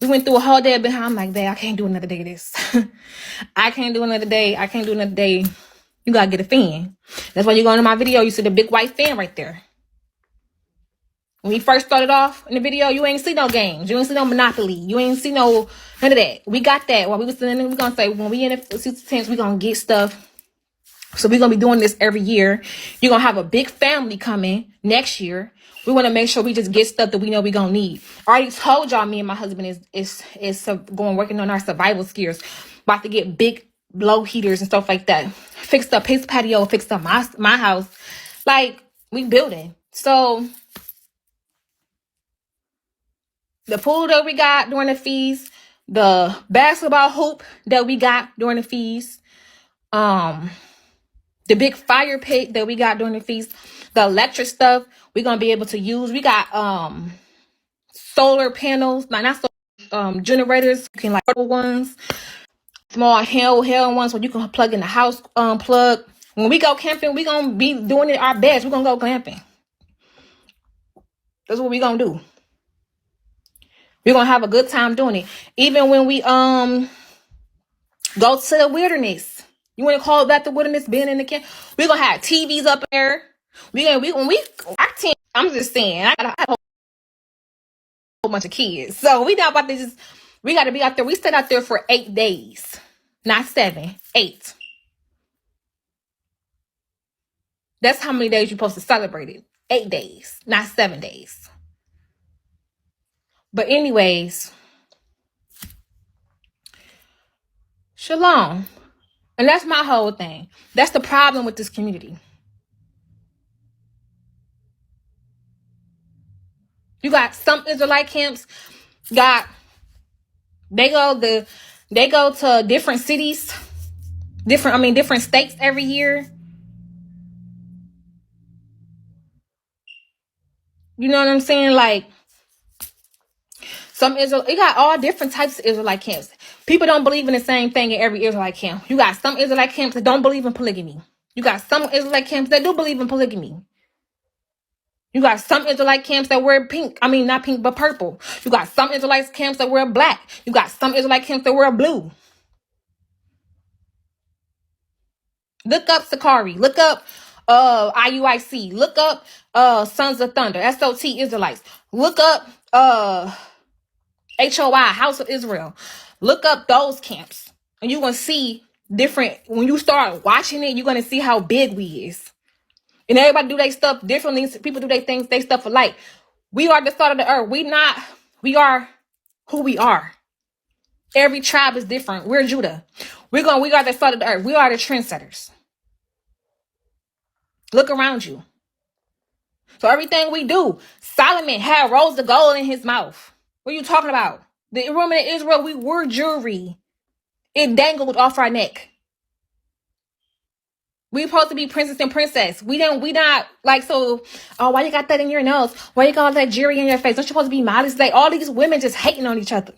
We went through a whole day behind. I'm like, babe, I can't do another day of this. I can't do another day. I can't do another day. You gotta get a fan. That's why you go into my video. You see the big white fan right there. When we first started off in the video, you ain't see no games. You ain't see no Monopoly. You ain't see none of that. We got that. While we was sitting there, we gonna say when we in the 60 we gonna get stuff. So we're gonna be doing this every year. You're gonna have a big family coming next year. We want to make sure we just get stuff that we know we gonna need. I already told y'all, me and my husband is going working on our survival skills. About to get big blow heaters and stuff like that. Fixed up his patio, fixed up my house. Like, we building. So the pool that we got during the feast, the basketball hoop that we got during the feast, the big fire pit that we got during the feast, the electric stuff we're gonna be able to use. We got solar panels, not solar, generators. You can like portable ones, small handheld ones where you can plug in the house plug. When we go camping, we gonna be doing it our best. We're gonna go camping. That's what we gonna do. We're gonna have a good time doing it. Even when we go to the wilderness. You want to call that the wilderness, being in the camp? We're gonna have TVs up there. I'm just saying, I got a whole bunch of kids, so we not about to just. We got to be out there. We stayed out there for 8 days, not 7, 8. That's how many days you're supposed to celebrate it. 8 days, not 7 days. But anyways, shalom. And that's my whole thing. That's the problem with this community. You got some Israelite camps, they go to different cities, different states every year. You know what I'm saying? Like, you got all different types of Israelite camps. People don't believe in the same thing in every Israelite camp. You got some Israelite camps that don't believe in polygamy. You got some Israelite camps that do believe in polygamy. You got some Israelite camps that wear pink. I mean, not pink, but purple. You got some Israelite camps that wear black. You got some Israelite camps that wear blue. Look up Sakari. Look up IUIC. Look up Sons of Thunder. SOT Israelites. Look up HOI, House of Israel. Look up those camps. And you're going to see different. When you start watching it, you're going to see how big we is. And everybody do their stuff differently. People do their things, they stuff alike. We are the salt of the earth. We are who we are. Every tribe is different. We're Judah. We are the salt of the earth. We are the trendsetters. Look around you. So everything we do, Solomon had rolls of gold in his mouth. What are you talking about? The women in Israel, we wore jewelry. It dangled off our neck. We supposed to be princess and princess. We not like, so, oh, why you got that in your nose? Why you got all that jewelry in your face? Don't you supposed to be modest? Like, all these women just hating on each other.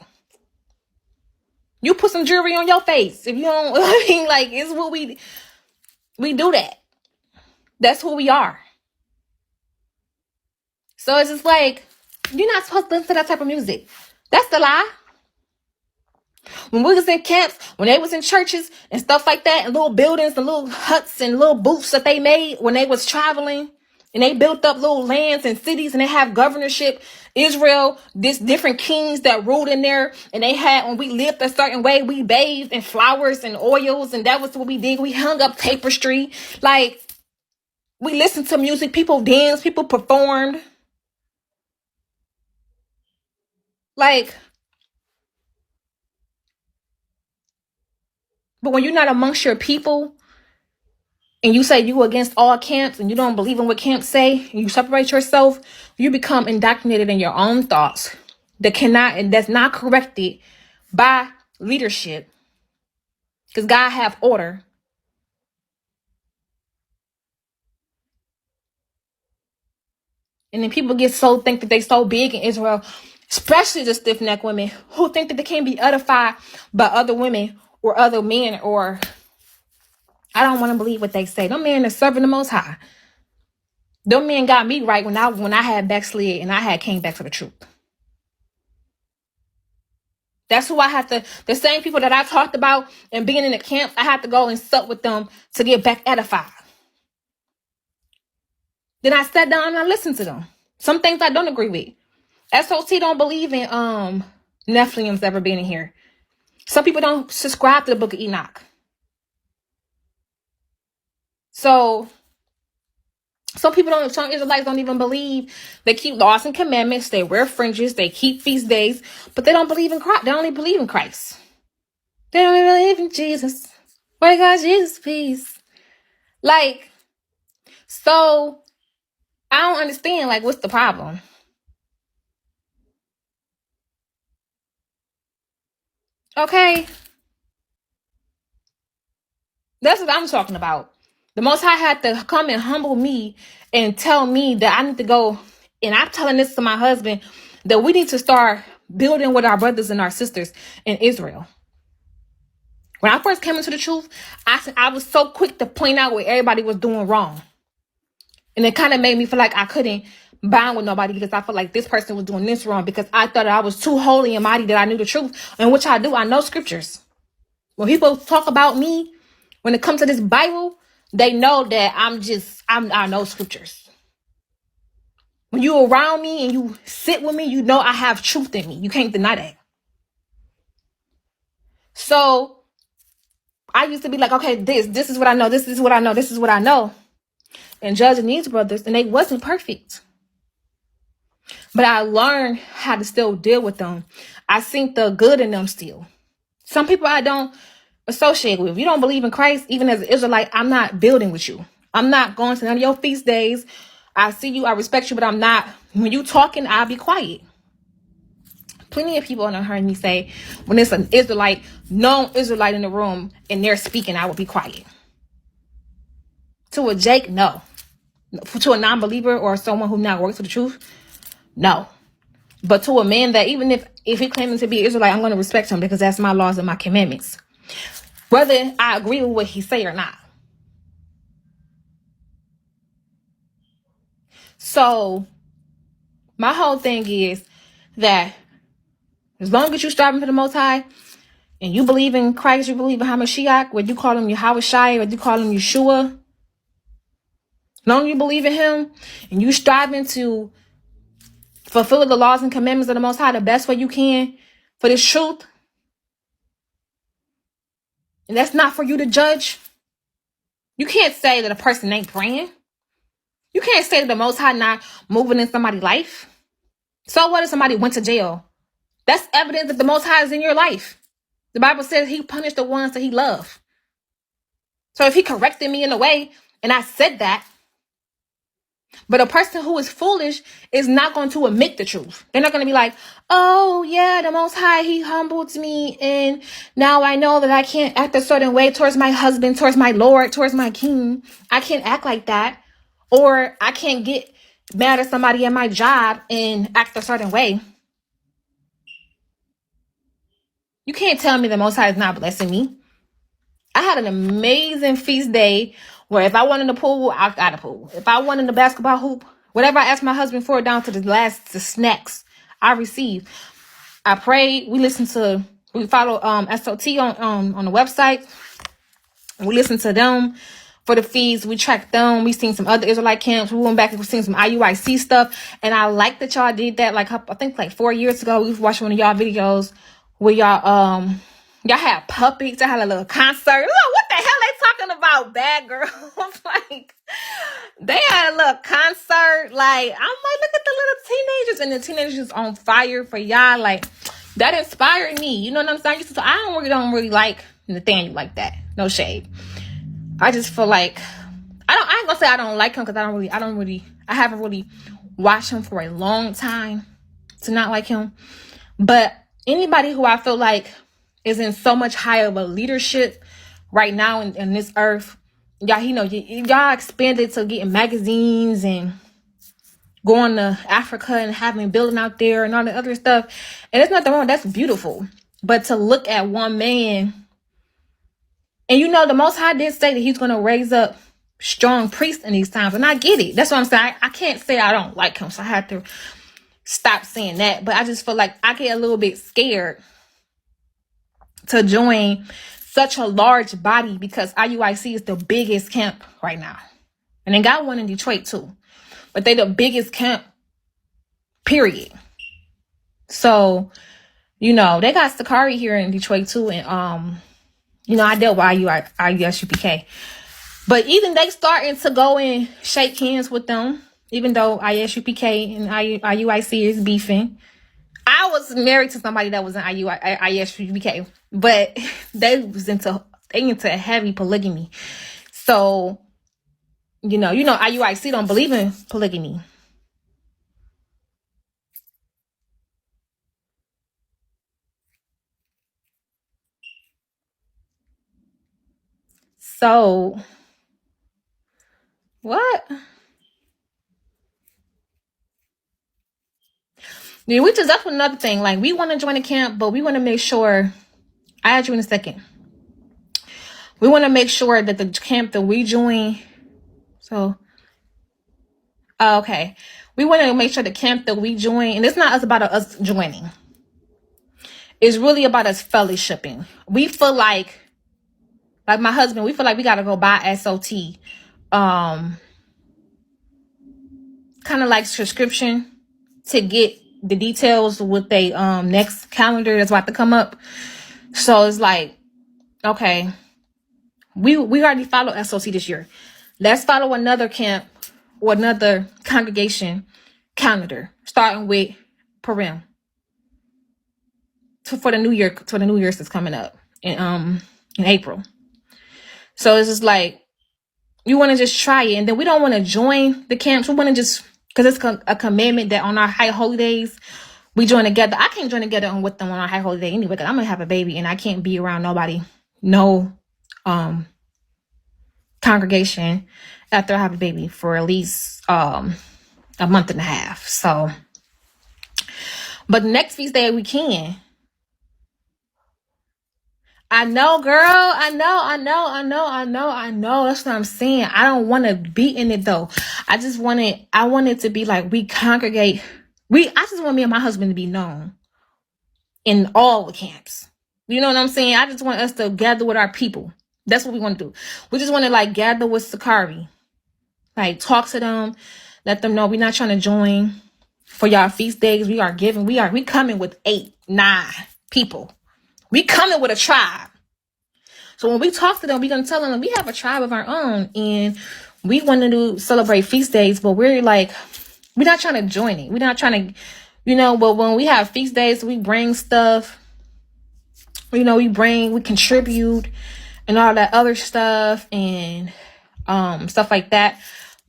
You put some jewelry on your face. If you don't, I mean, like, it's what we do that. That's who we are. So it's just like, you're not supposed to listen to that type of music. That's the lie. When we was in camps, when they was in churches and stuff like that, and little buildings and little huts and little booths that they made when they was traveling, and they built up little lands and cities, and they have governorship, Israel, this different kings that ruled in there, and they had, when we lived a certain way, we bathed in flowers and oils, and that was what we did. We hung up tapestry, like, we listened to music, people danced, people performed. Like, but when you're not amongst your people and you say you against all camps and you don't believe in what camps say, and you separate yourself, you become indoctrinated in your own thoughts that's not corrected by leadership. Because God have order. And then people think that they so big in Israel, especially the stiff-necked women who think that they can't be edified by other women or other men, or I don't want to believe what they say. Them men are serving the Most High. Them men got me right when I had backslid and I had came back to the truth. That's who I have to, the same people that I talked about and being in the camp, I have to go and sup with them to get back edified. Then I sat down and I listened to them. Some things I don't agree with. SOT don't believe in Nephilims ever being in here. Some people don't subscribe to the book of Enoch. So some Israelites don't even believe. They keep laws and commandments. They wear fringes. They keep feast days. But they don't believe in Christ. They only believe in Christ. They don't even believe in Jesus. Where God, Jesus, peace. Like, so I don't understand, like, what's the problem? Okay? That's what I'm talking about. The Most High had to come and humble me and tell me that I need to go. And I'm telling this to my husband, that we need to start building with our brothers and our sisters in Israel. When I first came into the truth, I was so quick to point out what everybody was doing wrong. And it kind of made me feel like I couldn't bond with nobody because I felt like this person was doing this wrong because I thought I was too holy and mighty that I knew the truth. And which I do. I know scriptures. When people talk about me, when it comes to this Bible, they know that I know scriptures. When you around me and you sit with me, you know I have truth in me. You can't deny that. So I used to be like, okay, this is what I know. This is what I know. This is what I know. And judging these brothers, and they wasn't perfect. But I learned how to still deal with them. I seen the good in them still. Some people I don't associate with. If you don't believe in Christ, even as an Israelite, I'm not building with you. I'm not going to none of your feast days. I see you, I respect you, but I'm not. When you talking, I'll be quiet. Plenty of people have heard me say, when it's an Israelite, known Israelite in the room, and they're speaking, I will be quiet. To a Jake, no. To a non-believer or someone who not works for the truth, no. But to a man that even if he claiming to be an Israelite, I'm going to respect him because that's my laws and my commandments. Whether I agree with what he say or not. So my whole thing is that as long as you striving for the Most High and you believe in Christ, you believe in HaMashiach, whether you call him Yahweh Shai or you call him Yeshua, as long as you believe in him and you striving to fulfill the laws and commandments of the Most High the best way you can for this truth, and that's not for you to judge. You can't say that a person ain't praying. You can't say that the Most High not moving in somebody's life. So what if somebody went to jail? That's evidence that the Most High is in your life. The Bible says he punished the ones that he loved. So if he corrected me in a way, and I said that, but a person who is foolish is not going to admit the truth. They're not going to be like, oh yeah, the Most High, he humbled me. And now I know that I can't act a certain way towards my husband, towards my Lord, towards my King. I can't act like that. Or I can't get mad at somebody at my job and act a certain way. You can't tell me the Most High is not blessing me. I had an amazing feast day where if I wanted a pool, I got a pool. If I wanted a basketball hoop, whatever I asked my husband for down to the snacks, I received. I prayed. We follow SOT on the website. We listened to them for the feeds. We tracked them. We seen some other Israelite camps. We went back and we seen some IUIC stuff. And I like that y'all did that. Like, I think like 4 years ago, we watched one of y'all videos where y'all had puppets. I had a little concert. What the hell they talking about, bad girls? Like, they had a little concert. Like, I'm like, look at the little teenagers, and the teenagers on fire for y'all. Like, that inspired me. You know what I'm saying? I don't really like Nathaniel like that. No shade. I just feel like I ain't gonna say I don't like him because I haven't really watched him for a long time to not like him. But anybody who I feel like is in so much higher of a leadership right now in this earth, y'all expanded to getting magazines and going to Africa and having building out there and all the other stuff. And there's nothing wrong. That's beautiful. But to look at one man, and the Most High did say that he's going to raise up strong priests in these times. And I get it. That's what I'm saying. I can't say I don't like him. So I have to stop saying that. But I just feel like I get a little bit scared to join such a large body because IUIC is the biggest camp right now. And they got one in Detroit too. But they the biggest camp, period. So, you know, they got Sakari here in Detroit too. And, you know, I dealt with IUSUPK. But even they starting to go and shake hands with them, even though ISUPK and IUIC is beefing. I was married to somebody that was in ISUPK, but they into heavy polygamy. So, you know, IUIC don't believe in polygamy. So, what? Yeah, which is that's another thing. Like, we want to join a camp, but we want to make sure. I add you in a second. We want to make sure that the camp that we join. So, okay, we want to make sure the camp that we join, and it's not about us joining. It's really about us fellowshipping. We feel like my husband, we feel like we got to go buy SOT, kind of like subscription to get the details with the next calendar that's about to come up. So it's like, okay, we already followed SOT this year. Let's follow another camp or another congregation calendar, starting with Purim for the new year, to the New Year's that's coming up in April. So it's just like, you want to just try it, and then we don't want to join the camps. We want to just, because it's a commandment that on our high holy days we join together. I can't join together with them on our high holy day anyway, because I'm gonna have a baby and I can't be around nobody, no congregation after I have a baby for at least a month and a half. So, but next feast day we can. I know, girl. I know. That's what I'm saying. I don't want to be in it though. I want it to be like we congregate. I just want me and my husband to be known in all the camps. You know what I'm saying? I just want us to gather with our people. That's what we want to do. We just want to like gather with Sakari. Like talk to them, let them know we're not trying to join for y'all feast days. We coming with 8, 9 people. We coming with a tribe. So when we talk to them, we're going to tell them we have a tribe of our own and we want to celebrate feast days, but we're like, we're not trying to join it. We're not trying to, but when we have feast days, we bring stuff, we contribute and all that other stuff and stuff like that.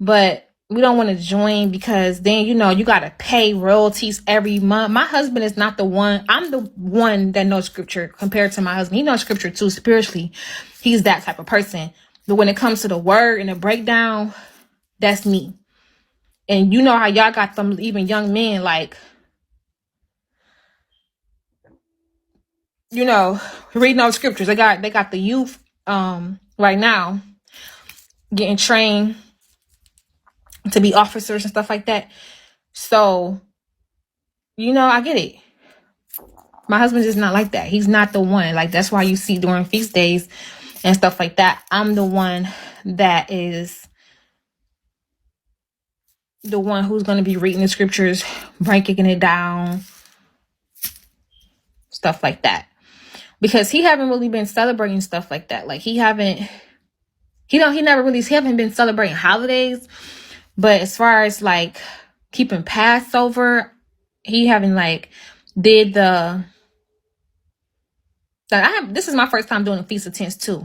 But we don't want to join because then, you got to pay royalties every month. My husband is not the one. I'm the one that knows scripture compared to my husband. He knows scripture too, spiritually. He's that type of person. But when it comes to the word and the breakdown, that's me. And you know how y'all got them even young men, like, reading all the scriptures. They got the youth right now getting trained to be officers and stuff like that. So, I get it. My husband is not like that. He's not the one. Like, that's why you see during feast days and stuff like that, I'm the one that is the one who's going to be reading the scriptures, breaking it down, stuff like that. Because he haven't really been celebrating stuff like that. Like, he haven't been celebrating holidays. But as far as like keeping Passover, he haven't like did this is my first time doing a Feast of Tents too.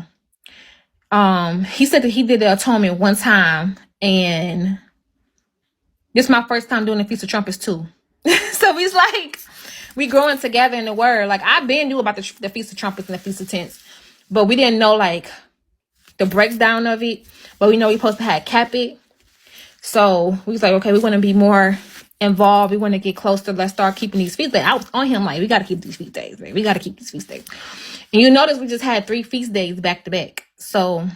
He said that he did the atonement one time, and this is my first time doing the Feast of Trumpets too. So he's like, we growing together in the word. Like, I knew about the Feast of Trumpets and the Feast of Tents, but we didn't know like the breakdown of it. But we know we're supposed to have cap it. So we was like, okay, we want to be more involved. We want to get closer. Let's start keeping these feast days. I was on him like, we got to keep these feast days, man. We got to keep these feast days. And you notice we just had 3 feast days back to back. So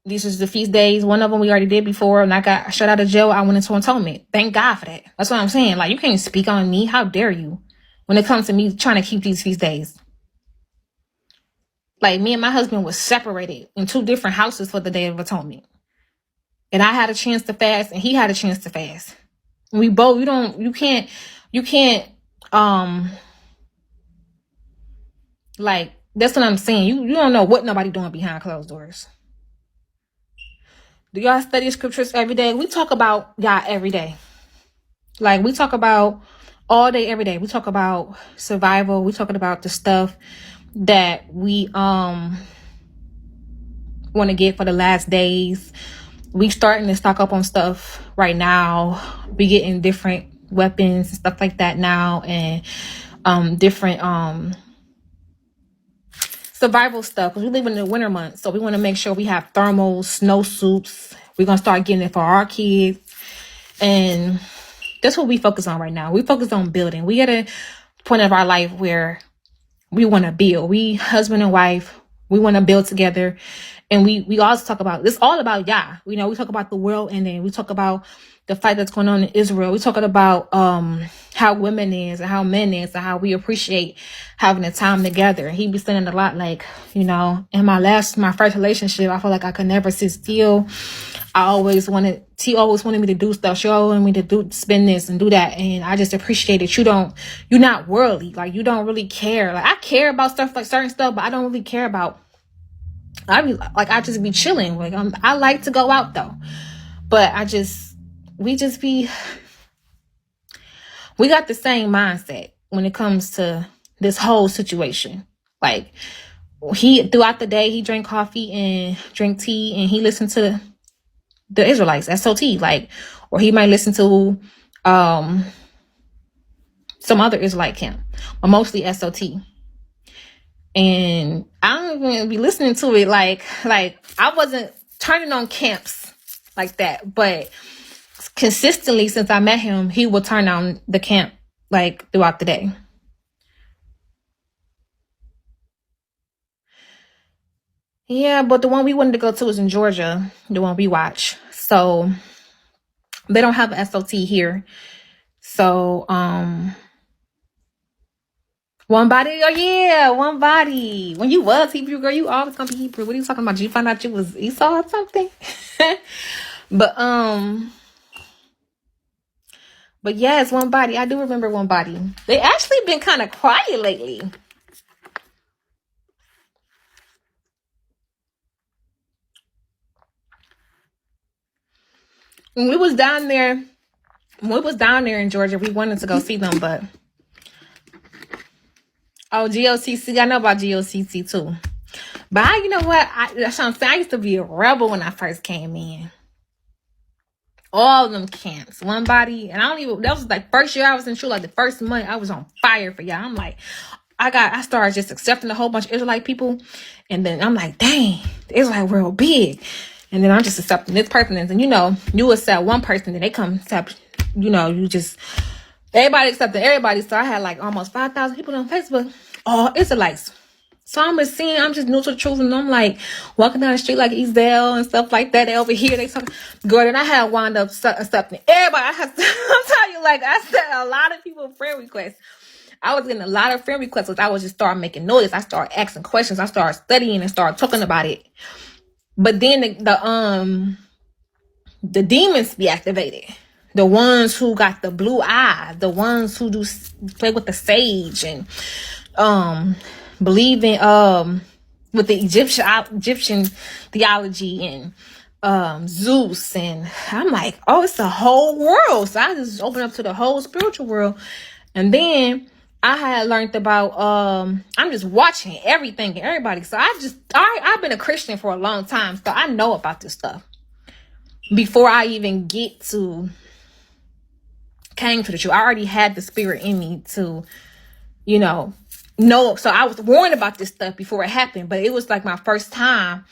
these is the feast days. One of them we already did before, and I got shut out of jail. I went into atonement. Thank God for that. That's what I'm saying. Like, you can't speak on me. How dare you? when it comes to me trying to keep these feast days. Like, me and my husband was separated in 2 different houses for the Day of Atonement. And I had a chance to fast and he had a chance to fast. And we both, you can't, like, that's what I'm saying. You don't know what nobody doing behind closed doors. Do y'all study scriptures every day? We talk about y'all every day. Like, we talk about all day, every day. We talk about survival. We talking about the stuff that we want to get for the last days. We starting to stock up on stuff right now. We getting different weapons and stuff like that now, and different survival stuff, because we live in the winter months, so we want to make sure we have thermals, snow suits. We're gonna start getting it for our kids, and that's what we focus on right now. We focus on building. We at a point of our life where we want to build. We, husband and wife, we want to build together. And we also talk about, it's all about Yah. You know, we talk about the world ending. We talk about the fight that's going on in Israel. We talking about how women is and how men is and how we appreciate having a time together. He be saying a lot, like, you know, in my first relationship, I feel like I could never sit still. He always wanted me to do stuff. She always wanted me to spend this and do that. And I just appreciate it. You're not worldly. Like, you don't really care. Like, I care about stuff, like certain stuff, but I don't really care about, I just be chilling. Like, I like to go out though, but we got the same mindset when it comes to this whole situation. Like, throughout the day, he drank coffee and drink tea, and he listened to the Israelites, SOT, like, or he might listen to some other Israelite camp, but mostly SOT. And I don't even be listening to it like I wasn't turning on camps like that, but consistently since I met him, he would turn on the camp like throughout the day. Yeah, but the one we wanted to go to was in Georgia, the one we watch. So they don't have SOT here. So one body, oh yeah, one body. When you was Hebrew, girl, you always gonna be Hebrew. What are you talking about? Did you find out you was Esau or something? But yes, one body. I do remember one body. They actually been kind of quiet lately. When we was down there in Georgia, we wanted to go see them, but GOCC, I know about GOCC too. But you know what? That's what I'm saying. I used to be a rebel when I first came in. All of them camps, one body, and that was like first year I was in school, like the first month I was on fire for y'all. I'm like, I started just accepting a whole bunch of Israelite people, and then I'm like, dang, the Israelite world big. And then I'm just accepting this person, and you know, you accept one person, then they come accept, you know, everybody accepted everybody. So I had like almost 5,000 people on Facebook, all Israelites. So I'm just new to the truth, and I'm like walking down the street like Ezel and stuff like that. They over here, they talking good, and I had wound up accepting everybody. I'm telling you, like, I sent a lot of people friend requests. I was getting a lot of friend requests because I would just start making noise. I started asking questions. I started studying and started talking about it. But then the demons be activated. The ones who got the blue eyes, the ones who play with the sage and believe in with the Egyptian theology and Zeus, and I'm like, oh, it's a whole world. So I just opened up to the whole spiritual world, and then I had learned about I'm just watching everything and everybody. So I've been a Christian for a long time, so I know about this stuff before I even came to the truth. I already had the spirit in me to, you know. So I was warned about this stuff before it happened, but it was like my first time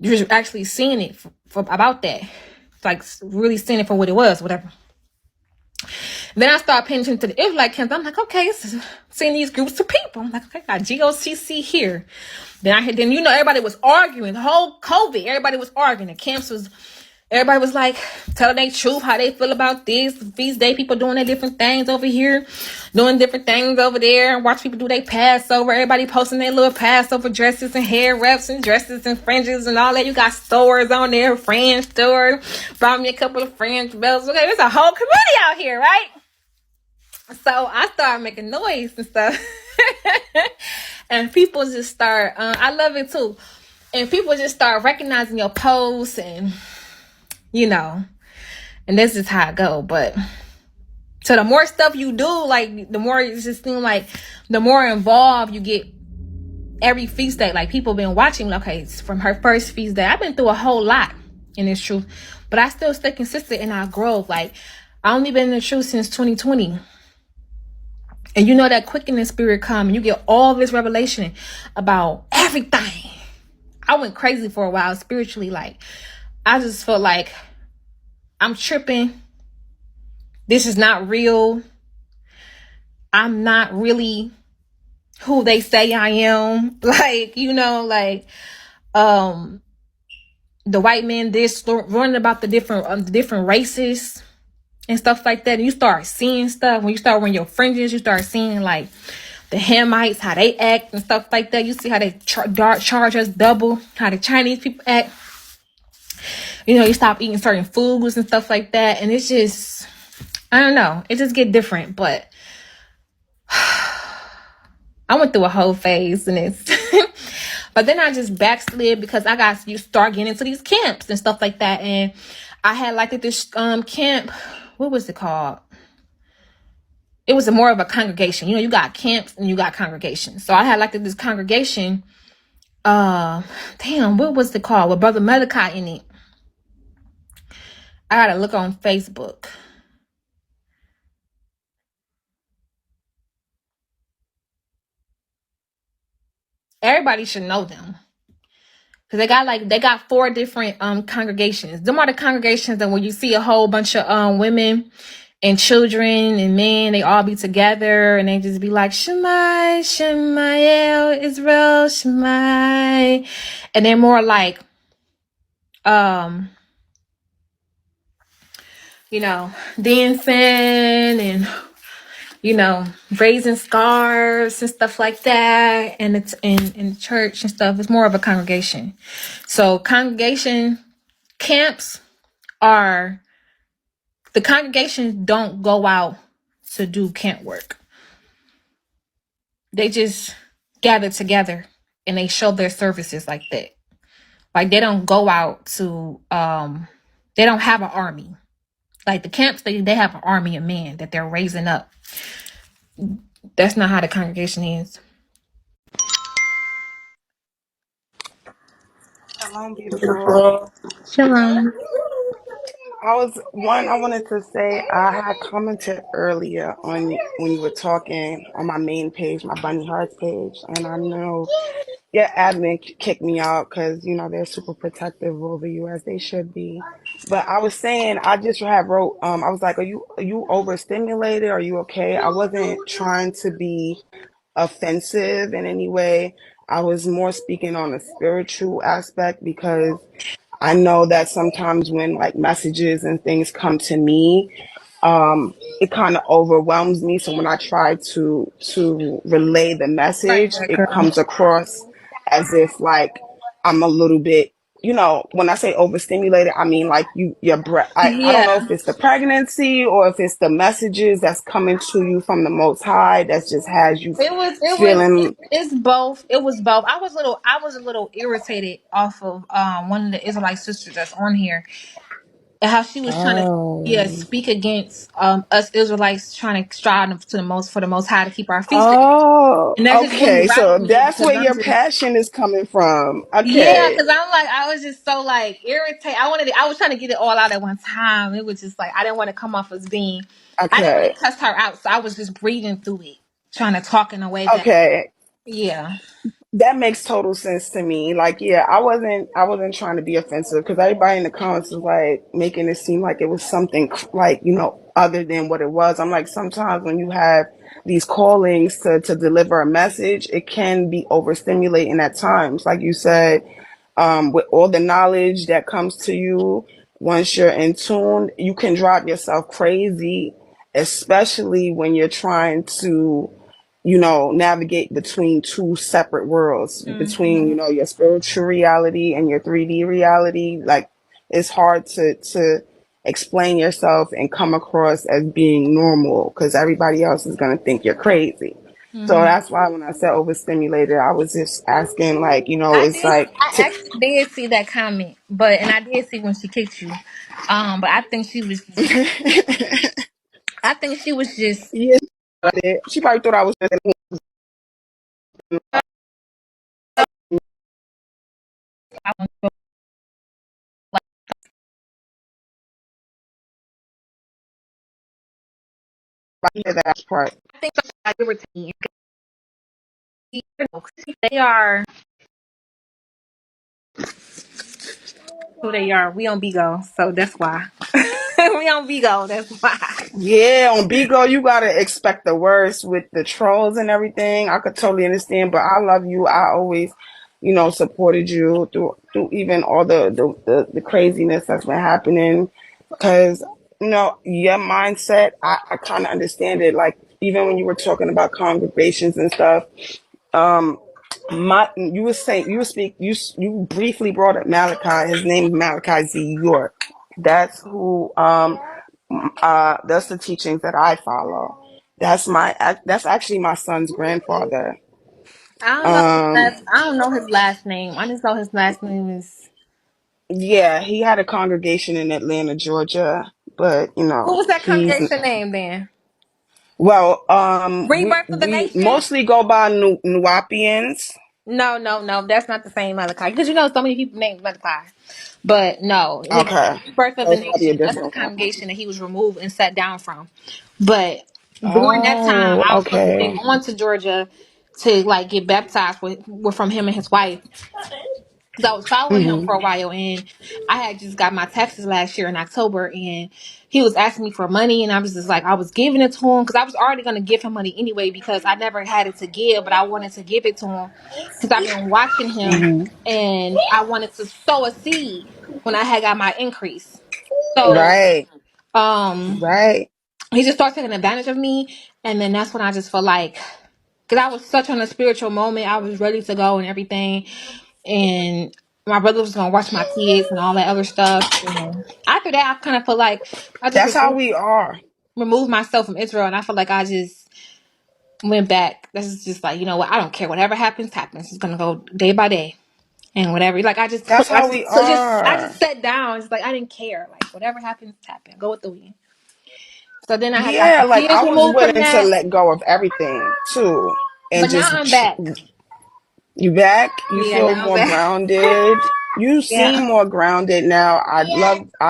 just actually seeing it about that, like really seeing it for what it was, whatever. Then I started paying attention to the Israelite camps. I'm like, okay, seeing these groups of people. I'm like, okay, got GOCC here. Then you know, everybody was arguing. The whole COVID, everybody was arguing. The camps was Everybody was like telling their truth, how they feel about this feast day. People doing their different things over here, doing different things over there. Watch people do their Passover. Everybody posting their little Passover dresses and hair wraps and dresses and fringes and all that. You got stores on there, fringe store. Brought me a couple of fringe belts. Okay, there's a whole community out here, right? So I started making noise and stuff. And people just start, I love it too. And people just start recognizing your posts and, you know, and this is how it go. But so the more stuff you do, like the more it just seems like the more involved you get every feast day. Like people been watching, okay, from her first feast day. I've been through a whole lot in this truth, but I still stay consistent in our growth. Like I only been in the truth since 2020. And you know that quickening spirit come and you get all this revelation about everything. I went crazy for a while spiritually. Like I just felt like I'm tripping. This is not real. I'm not really who they say I am. Like, you know, like the white man this learning about the different races and stuff like that. And you start seeing stuff when you start wearing your fringes. You start seeing like the Hamites, how they act and stuff like that. You see how they charge us double, how the Chinese people act. You know, you stop eating certain foods and stuff like that. And it's just, I don't know. It just get different. But I went through a whole phase in this. But then I just backslid because you start getting into these camps and stuff like that. And I had like this camp, what was it called? It was more of a congregation. You know, you got camps and you got congregations. So I had like this congregation. Damn, what was it called? With Brother Malachi in it. I gotta look on Facebook. Everybody should know them. Cause they got 4 different congregations. Them are the congregations that when you see a whole bunch of women and children and men, they all be together and they just be like, Shemai, Shemael, Israel, Shemai. And they're more like, you know, dancing and, you know, raising scarves and stuff like that. And it's in church and stuff. It's more of a congregation. So congregation camps are, the congregations don't go out to do camp work. They just gather together and they show their services like that. Like they don't go out to, they don't have an army. Like the camps, they have an army of men that they're raising up. That's not how the congregation is. Shalom, beautiful. Shalom. I wanted to say I had commented earlier on when you were talking on my main page, my Bunny Hearts page, and I know your admin kicked me out because, you know, they're super protective over you as they should be. But I was saying, I just had wrote, I was like, are you overstimulated? Are you okay? I wasn't trying to be offensive in any way. I was more speaking on the spiritual aspect because I know that sometimes when like messages and things come to me, it kind of overwhelms me. So when I try to relay the Right, message, that it girl. comes across as if like I'm a little bit, you know, when I say overstimulated, I mean like your breath. I don't know Yeah. if it's the pregnancy or if it's the messages that's coming to you from the Most High that just has you feeling. It's both. It was both. I was a little irritated off of one of the Israelite sisters that's on here and how she was trying to, yeah, Oh. speak against us Israelites trying to strive to the most for the Most High to keep our feast days. Oh, And that just really okay. So rattled me that's because where I'm your just, passion is coming from. yeah, Okay. because I'm like, I was just so like irritated. I was trying to get it all out at one time. It was just like, I didn't want to come off as being, I didn't want Okay. to cuss her out. So I was just breathing through it, trying to talk in a way that, Okay. yeah. That makes total sense to me. Like, yeah, I wasn't trying to be offensive because everybody in the comments was like making it seem like it was something like, you know, other than what it was. I'm like, sometimes when you have these callings to deliver a message, it can be overstimulating at times. Like you said, with all the knowledge that comes to you, once you're in tune, you can drive yourself crazy, especially when you're trying to, navigate between two separate worlds, between, your spiritual reality and your 3D reality. Like, it's hard to explain yourself and come across as being normal because everybody else is going to think you're crazy. So that's why when I said overstimulated, I was just asking, like, it's like, I actually did see that comment, and I did see when she kicked you. But I think she was just. I think she was just. yeah, she probably thought I was just like that part. I think like irritating. They are who they are. We on Bigo, so that's why. We on Bigo, that's why. Yeah, on Bigo, you gotta expect the worst with the trolls and everything. I could totally understand, but I love you. I always, supported you through even all the craziness that's been happening. Because, your mindset, I kind of understand it. Like, even when you were talking about congregations and stuff, um, you briefly brought up Malachi. His name is Malachi Z. York. That's who, that's the teachings that I follow. That's actually my son's grandfather. I don't know his last name. I just know his last name is. Yeah, he had a congregation in Atlanta, Georgia, but What was that he's congregation name then? well, Rebirth of the we Nation? mostly go by Nuwapians. No. That's not the same Malachi. Because so many people named Malachi. But no, his Okay, Birth of so the it's probably a Nation, that's the different one. congregation that he was removed and sat down from. But during that time, Oh, I was supposed to be okay. going to Georgia to like get baptized from him and his wife. Because I was following him Hmm. for a while, and I had just got my taxes last year in October, and he was asking me for money, and I was just like, I was giving it to him because I was already going to give him money anyway because I never had it to give, but I wanted to give it to him because I've been watching him, Hmm. and I wanted to sow a seed when I had got my increase. So, Right, um, right. he just started taking advantage of me, and then that's when I just felt like, because I was such on a spiritual moment, I was ready to go and everything, and my brother was gonna watch my kids and all that other stuff. And after that, I kind of feel like I just That's how we are. removed myself from Israel, and I feel like I just went back. This is just like, you know what? I don't care. Whatever happens, happens. It's gonna go day by day, and whatever. Like That's how we I just are. sat down. It's like I didn't care. Like whatever happens, happen. Go with the wind. So then I had got Yeah, my like kids I was removed from willing to that, let go of everything too, and but now just I'm back. you back. You Yeah, feel now I'm more back. grounded. You Yeah. seem more grounded now. I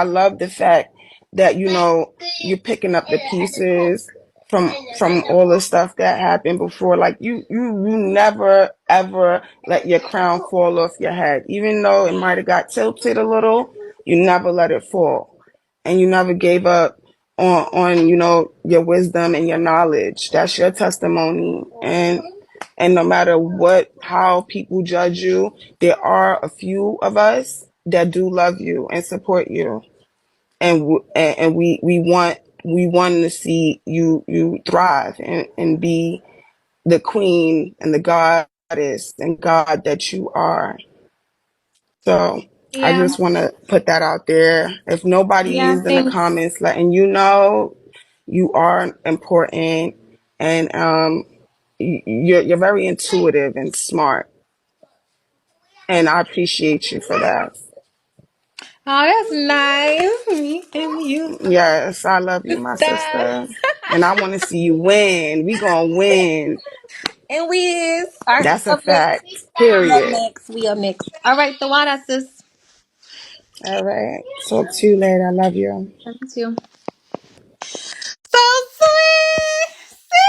love the fact that you're picking up the pieces from all the stuff that happened before. Like you never ever let your crown fall off your head, even though it might have got tilted a little. You never let it fall, and you never gave up on your wisdom and your knowledge. That's your testimony, and no matter how people judge you, there are a few of us that do love you and support you, and we want to see you thrive and be the queen and the goddess and God that you are. So I Yeah. just want to put that out there. If nobody Yeah. is in the Thanks. comments letting you know, you are important, and you're very intuitive and smart, and I appreciate you for that. Oh, that's nice. Me and you. Yes, I love you, my Sister. sister, and I want to see you win. We gonna win. And we is. All right, That's we a up next. fact. We up Period. next. We up next. All right, the one that's just. All right. Talk to you later. I love you. Love you too. So sweet. Silly.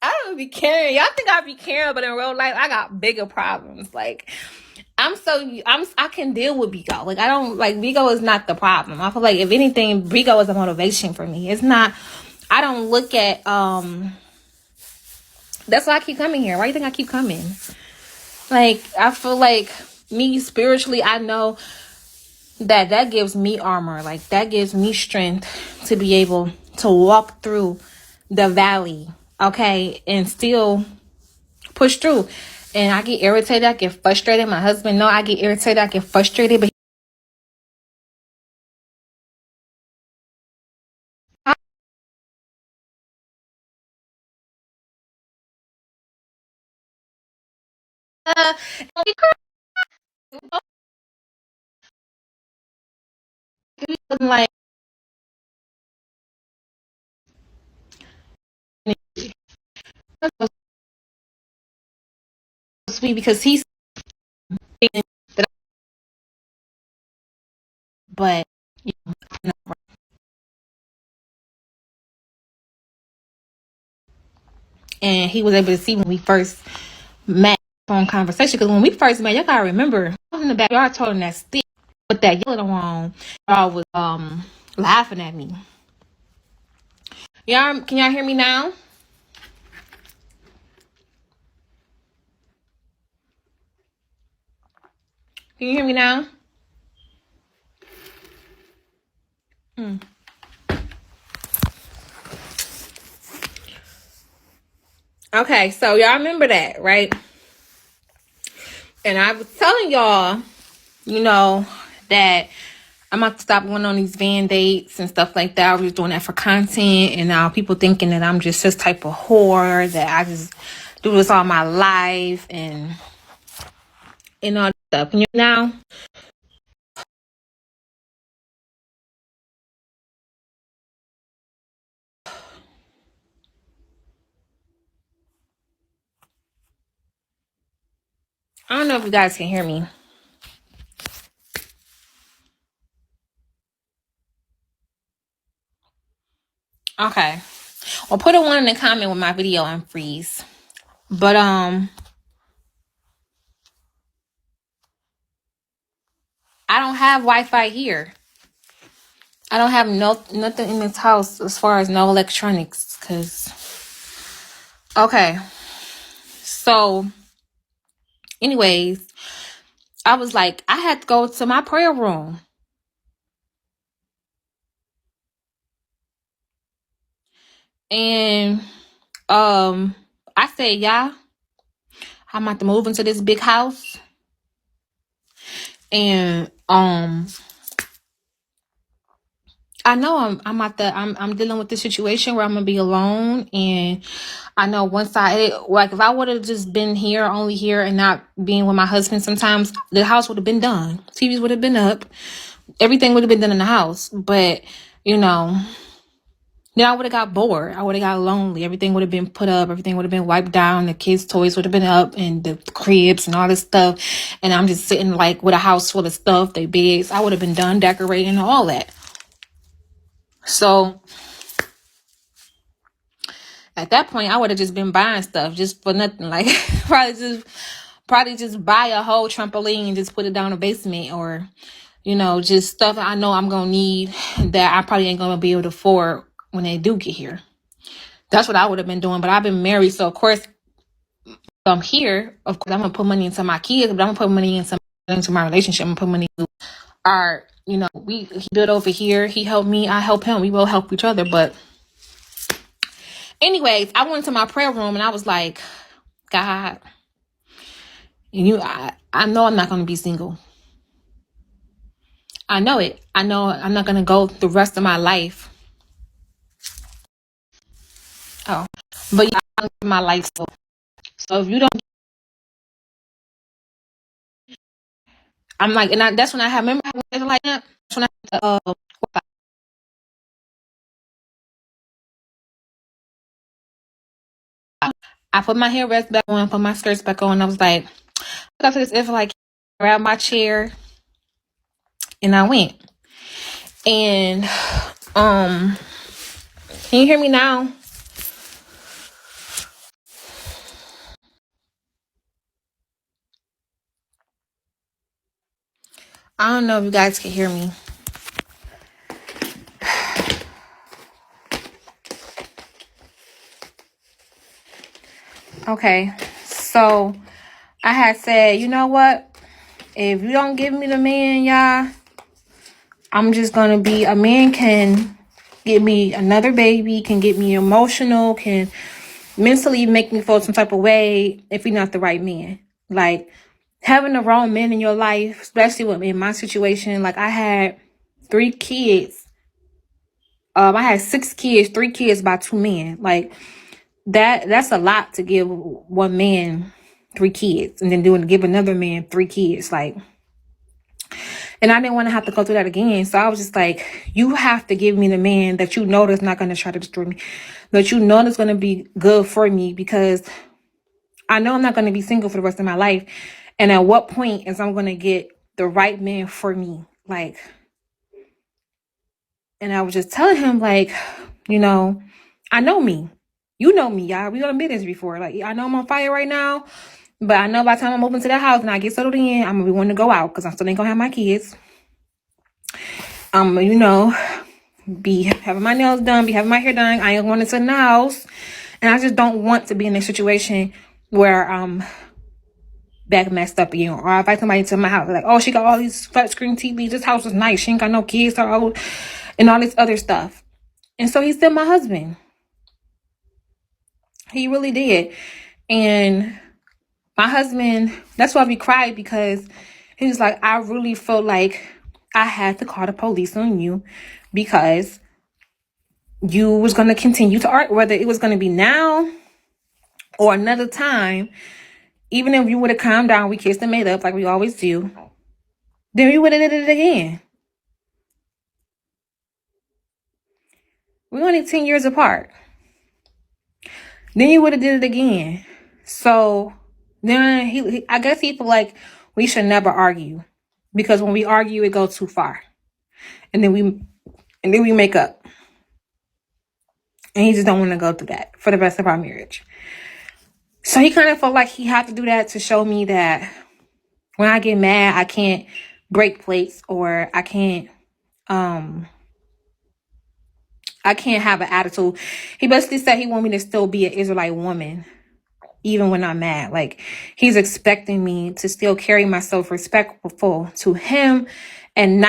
I don't be caring. Y'all think I be caring, but in real life, I got bigger problems. Like, I can deal with Bigo. Like, I don't, like, Bigo is not the problem. I feel like, if anything, Bigo is a motivation for me. It's not, I don't look at, that's why I keep coming here. Why do you think I keep coming? Like, I feel like me spiritually, I know that gives me armor. Like, that gives me strength to be able to walk through the valley, okay, and still push through. And I get irritated, I get frustrated. My husband know I get irritated, I get frustrated, but like sweet because he's thinking that, but you know, and he was able to see when we first met on conversation. Because when we first met, y'all gotta remember, I was in the backyard toting that stick with that yellow on. Y'all was laughing at me. Y'all, can y'all hear me now? Can you hear me now? Okay, so y'all remember that, right? And I was telling y'all, you know, that I'm about to stop going on these van dates and stuff like that. I was doing that for content, and now people thinking that I'm just this type of whore, that I just do this all my life and all that stuff. And now, I don't know if you guys can hear me. Okay. Well, put a one in the comment with my video on freeze. But I don't have Wi-Fi here. I don't have nothing in this house as far as no electronics. Okay. So, anyways, I was like, I had to go to my prayer room. And I said, yeah, I'm about to move into this big house. And I know I'm dealing with this situation where I'm gonna be alone, and I know once if I would have just been here, only here, and not being with my husband, sometimes the house would have been done, TVs would have been up, everything would have been done in the house. But you know, then I would have got bored. I would have got lonely. Everything would have been put up. Everything would have been wiped down. The kids' toys would have been up, and the cribs and all this stuff. And I'm just sitting like with a house full of stuff, their beds. I would have been done decorating all that. So at that point, I would have just been buying stuff just for nothing. Like probably just buy a whole trampoline and just put it down the basement, or just stuff I know I'm gonna need that I probably ain't gonna be able to afford when they do get here. That's what I would have been doing. But I've been married, so of course I'm here. Of course, I'm gonna put money into my kids, but I'm gonna put money into my relationship. I'm gonna put money into our, he built over here. He helped me. I help him. We will help each other. But anyways, I went into my prayer room and I was like, God, I know I'm not gonna be single. I know it. I know I'm not gonna go the rest of my life. Oh, but yeah, I'm my life. So if you don't, I'm like, and that's when I have. Remember when like that? That's when I put my hair vest back on, put my skirts back on. I was like, I got to this if like grab my chair, and I went. And can you hear me now? I don't know if you guys can hear me. Okay, so I had said, you know what? If you don't give me the man, y'all, I'm just gonna be a man can get me another baby, can get me emotional, can mentally make me feel some type of way if you're not the right man. Like having the wrong man in your life, especially in my situation, like I had 3 kids. I had 6 kids, 3 kids by 2 men. Like that's a lot to give one man 3 kids and then give another man 3 kids. Like, and I didn't want to have to go through that again. So I was just like, you have to give me the man that you know that's not going to try to destroy me, that you know that's going to be good for me, because I know I'm not going to be single for the rest of my life. And at what point is I'm going to get the right man for me? Like, and I was just telling him, like, you know, I know me. You know me, y'all. We done been this before. Like, I know I'm on fire right now, but I know by the time I move into that house and I get settled in, I'm going to be wanting to go out because I still ain't going to have my kids. You know, be having my nails done, be having my hair done. I ain't going into the house. And I just don't want to be in a situation where back messed up again. Or I invite somebody to my house, like, oh, she got all these flat screen TVs. This house is nice. She ain't got no kids or old and all this other stuff. And so he's still my husband. He really did. And my husband, that's why we cried, because he was like, I really felt like I had to call the police on you because you was going to continue to argue, whether it was going to be now or another time. Even if you would have calmed down, we kissed and made up like we always do, then we would have did it again. We're only 10 years apart. Then you would have did it again. So then I guess he feel like we should never argue, because when we argue, it goes too far, and then we make up, and he just don't want to go through that for the rest of our marriage. So he kind of felt like he had to do that to show me that when I get mad, I can't break plates, or I can't have an attitude. He basically said he want me to still be an Israelite woman even when I'm mad. Like, he's expecting me to still carry myself respectful to him, and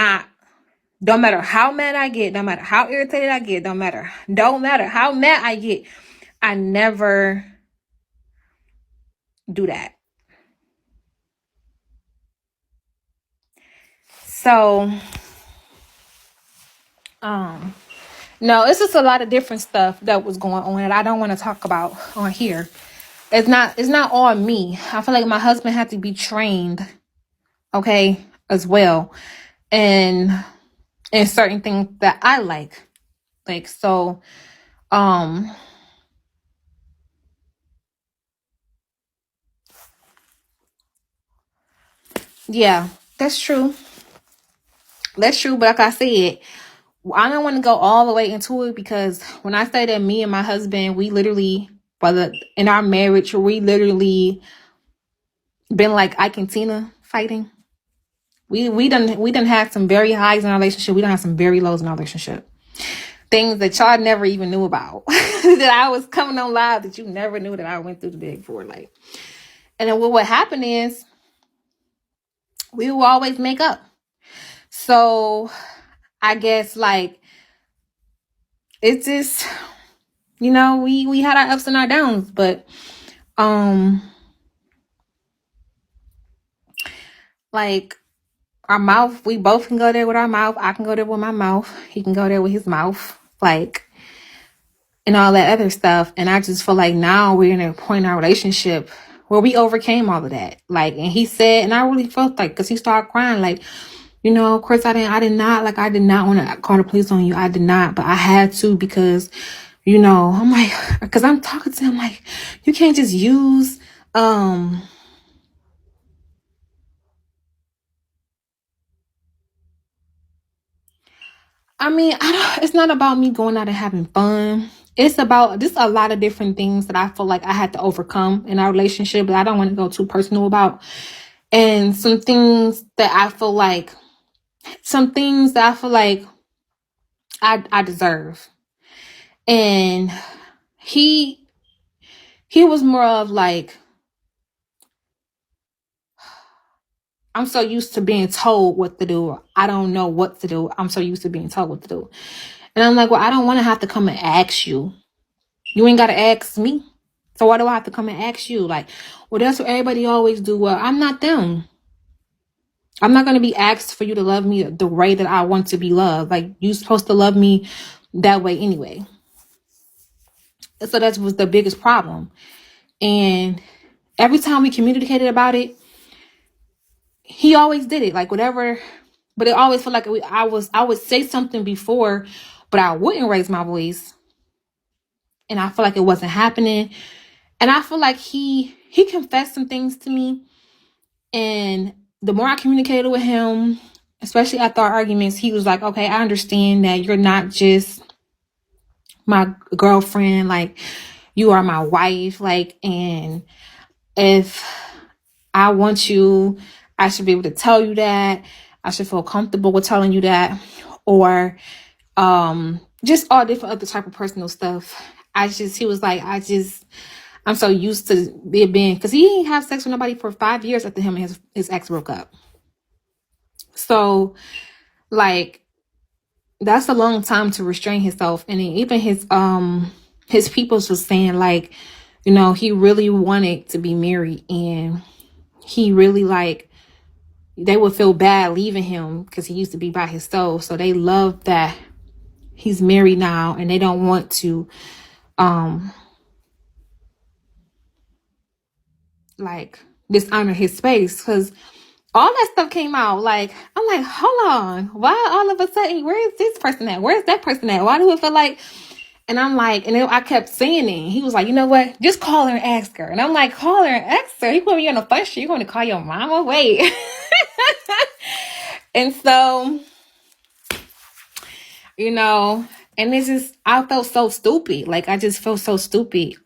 don't matter how mad I get, no matter how irritated I get, don't matter how mad I get, I never do that. So, no, it's just a lot of different stuff that was going on that I don't want to talk about on here. It's not all me. I feel like my husband had to be trained, okay, as well, and certain things that I like. So, yeah, that's true. But like I said, I don't want to go all the way into it, because when I say that me and my husband, we literally, in our marriage, we literally been like Ike and Tina fighting. We done had some very highs in our relationship. We done had some very lows in our relationship. Things that y'all never even knew about. That I was coming on live that you never knew that I went through the day before. Like, and then what happened is we will always make up. So I guess, like, it's just, you know, we had our ups and our downs, but like, our mouth, we both can go there with our mouth. I can go there with my mouth. He can go there with his mouth. Like, and all that other stuff. And I just feel like now we're in a point in our relationship where we overcame all of that. Like, and he said, and I really felt like, because he started crying, like, you know, of course I did not want to call the police on you. I did not, but I had to, because, you know, I'm like, because I'm talking to him like, you can't just use, I mean, it's not about me going out and having fun. It's about just a lot of different things that I feel like I had to overcome in our relationship that I don't want to go too personal about. And some things that I feel like, I deserve. And he was more of like, I'm so used to being told what to do. I don't know what to do. I'm so used to being told what to do. And I'm like, well, I don't want to have to come and ask you. You ain't got to ask me. So why do I have to come and ask you? Like, well, that's what everybody always do. Well, I'm not them. I'm not going to be asked for you to love me the way that I want to be loved. Like, you're supposed to love me that way anyway. So that was the biggest problem. And every time we communicated about it, he always did it. Like, whatever. But it always felt like I would say something before, but I wouldn't raise my voice. And I feel like it wasn't happening. And I feel like he confessed some things to me. And the more I communicated with him, especially after our arguments, he was like, okay, I understand that you're not just my girlfriend. Like, you are my wife. Like, and if I want you, I should be able to tell you that. I should feel comfortable with telling you that. Or just all different other type of personal stuff. He was like, I'm so used to it being, because he didn't have sex with nobody for 5 years after him and his ex broke up. So, like, that's a long time to restrain himself. And even his peoples was saying, like, you know, he really wanted to be married, and he really, like, they would feel bad leaving him because he used to be by himself. So they love that he's married now, and they don't want to like dishonor his space, because all that stuff came out. Like, I'm like, hold on, why all of a sudden, where is this person at? Where is that person at? Why do it feel like? And I'm like, and then I kept saying it. He was like, you know what? Just call her and ask her. And I'm like, call her and ask her? He put me on the first street. You're going to call your mama? Wait. And so, you know, and it's just, I felt so stupid. Like, I just felt so stupid.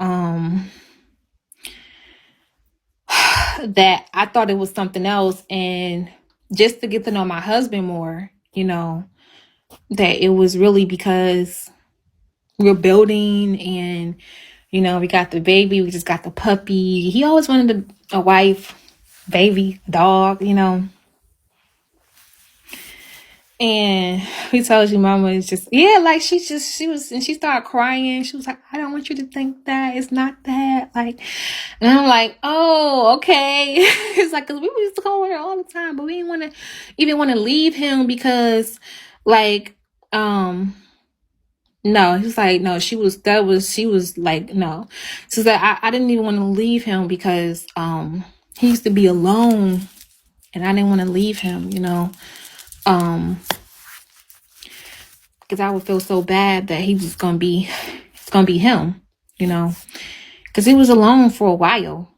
That I thought it was something else. And just to get to know my husband more, you know, that it was really because we're building, and, you know, we got the baby, we just got the puppy. He always wanted a wife, baby, dog, you know. And he tells you mama is just, yeah, like she was, and she started crying. She was like, I don't want you to think that. It's not that. Like, and I'm like, oh, okay. It's like, cause we used to call her all the time, but we didn't even want to leave him because, like, no, he was like, no, she was like, no. So that I didn't even want to leave him because, he used to be alone, and I didn't want to leave him, you know. Because I would feel so bad that he was gonna be him, you know, because he was alone for a while,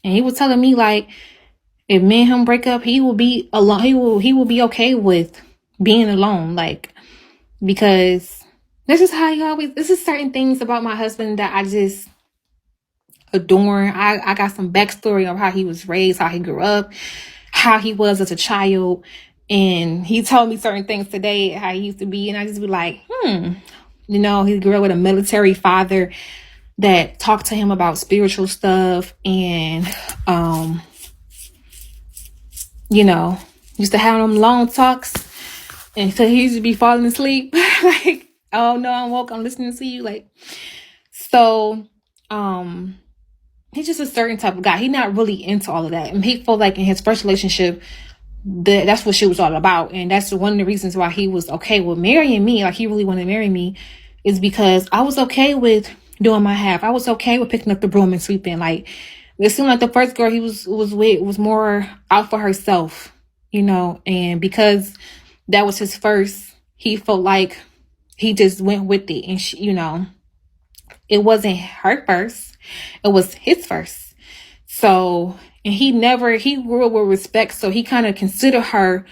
and he was telling me, like, if me and him break up, he will be alone. He will be okay with being alone, like, because this is how he always. This is certain things about my husband that I just adore. I got some backstory of how he was raised, how he grew up, how he was as a child. And he told me certain things today, how he used to be. And I just be like, you know, he grew up with a military father that talked to him about spiritual stuff. And, you know, used to have them long talks. And so he used to be falling asleep. Like, oh no, I'm woke, I'm listening to you. Like, so, he's just a certain type of guy. He's not really into all of that. And he felt like in his first relationship, that's what she was all about. And that's one of the reasons why he was okay with marrying me. Like, he really wanted to marry me, is because I was okay with doing my half. I was okay with picking up the broom and sweeping. Like, it seemed like the first girl he was with was more out for herself, you know. And because that was his first, he felt like he just went with it. And she, you know, it wasn't her first, it was his first. So, and he grew up with respect, so he kind of considered her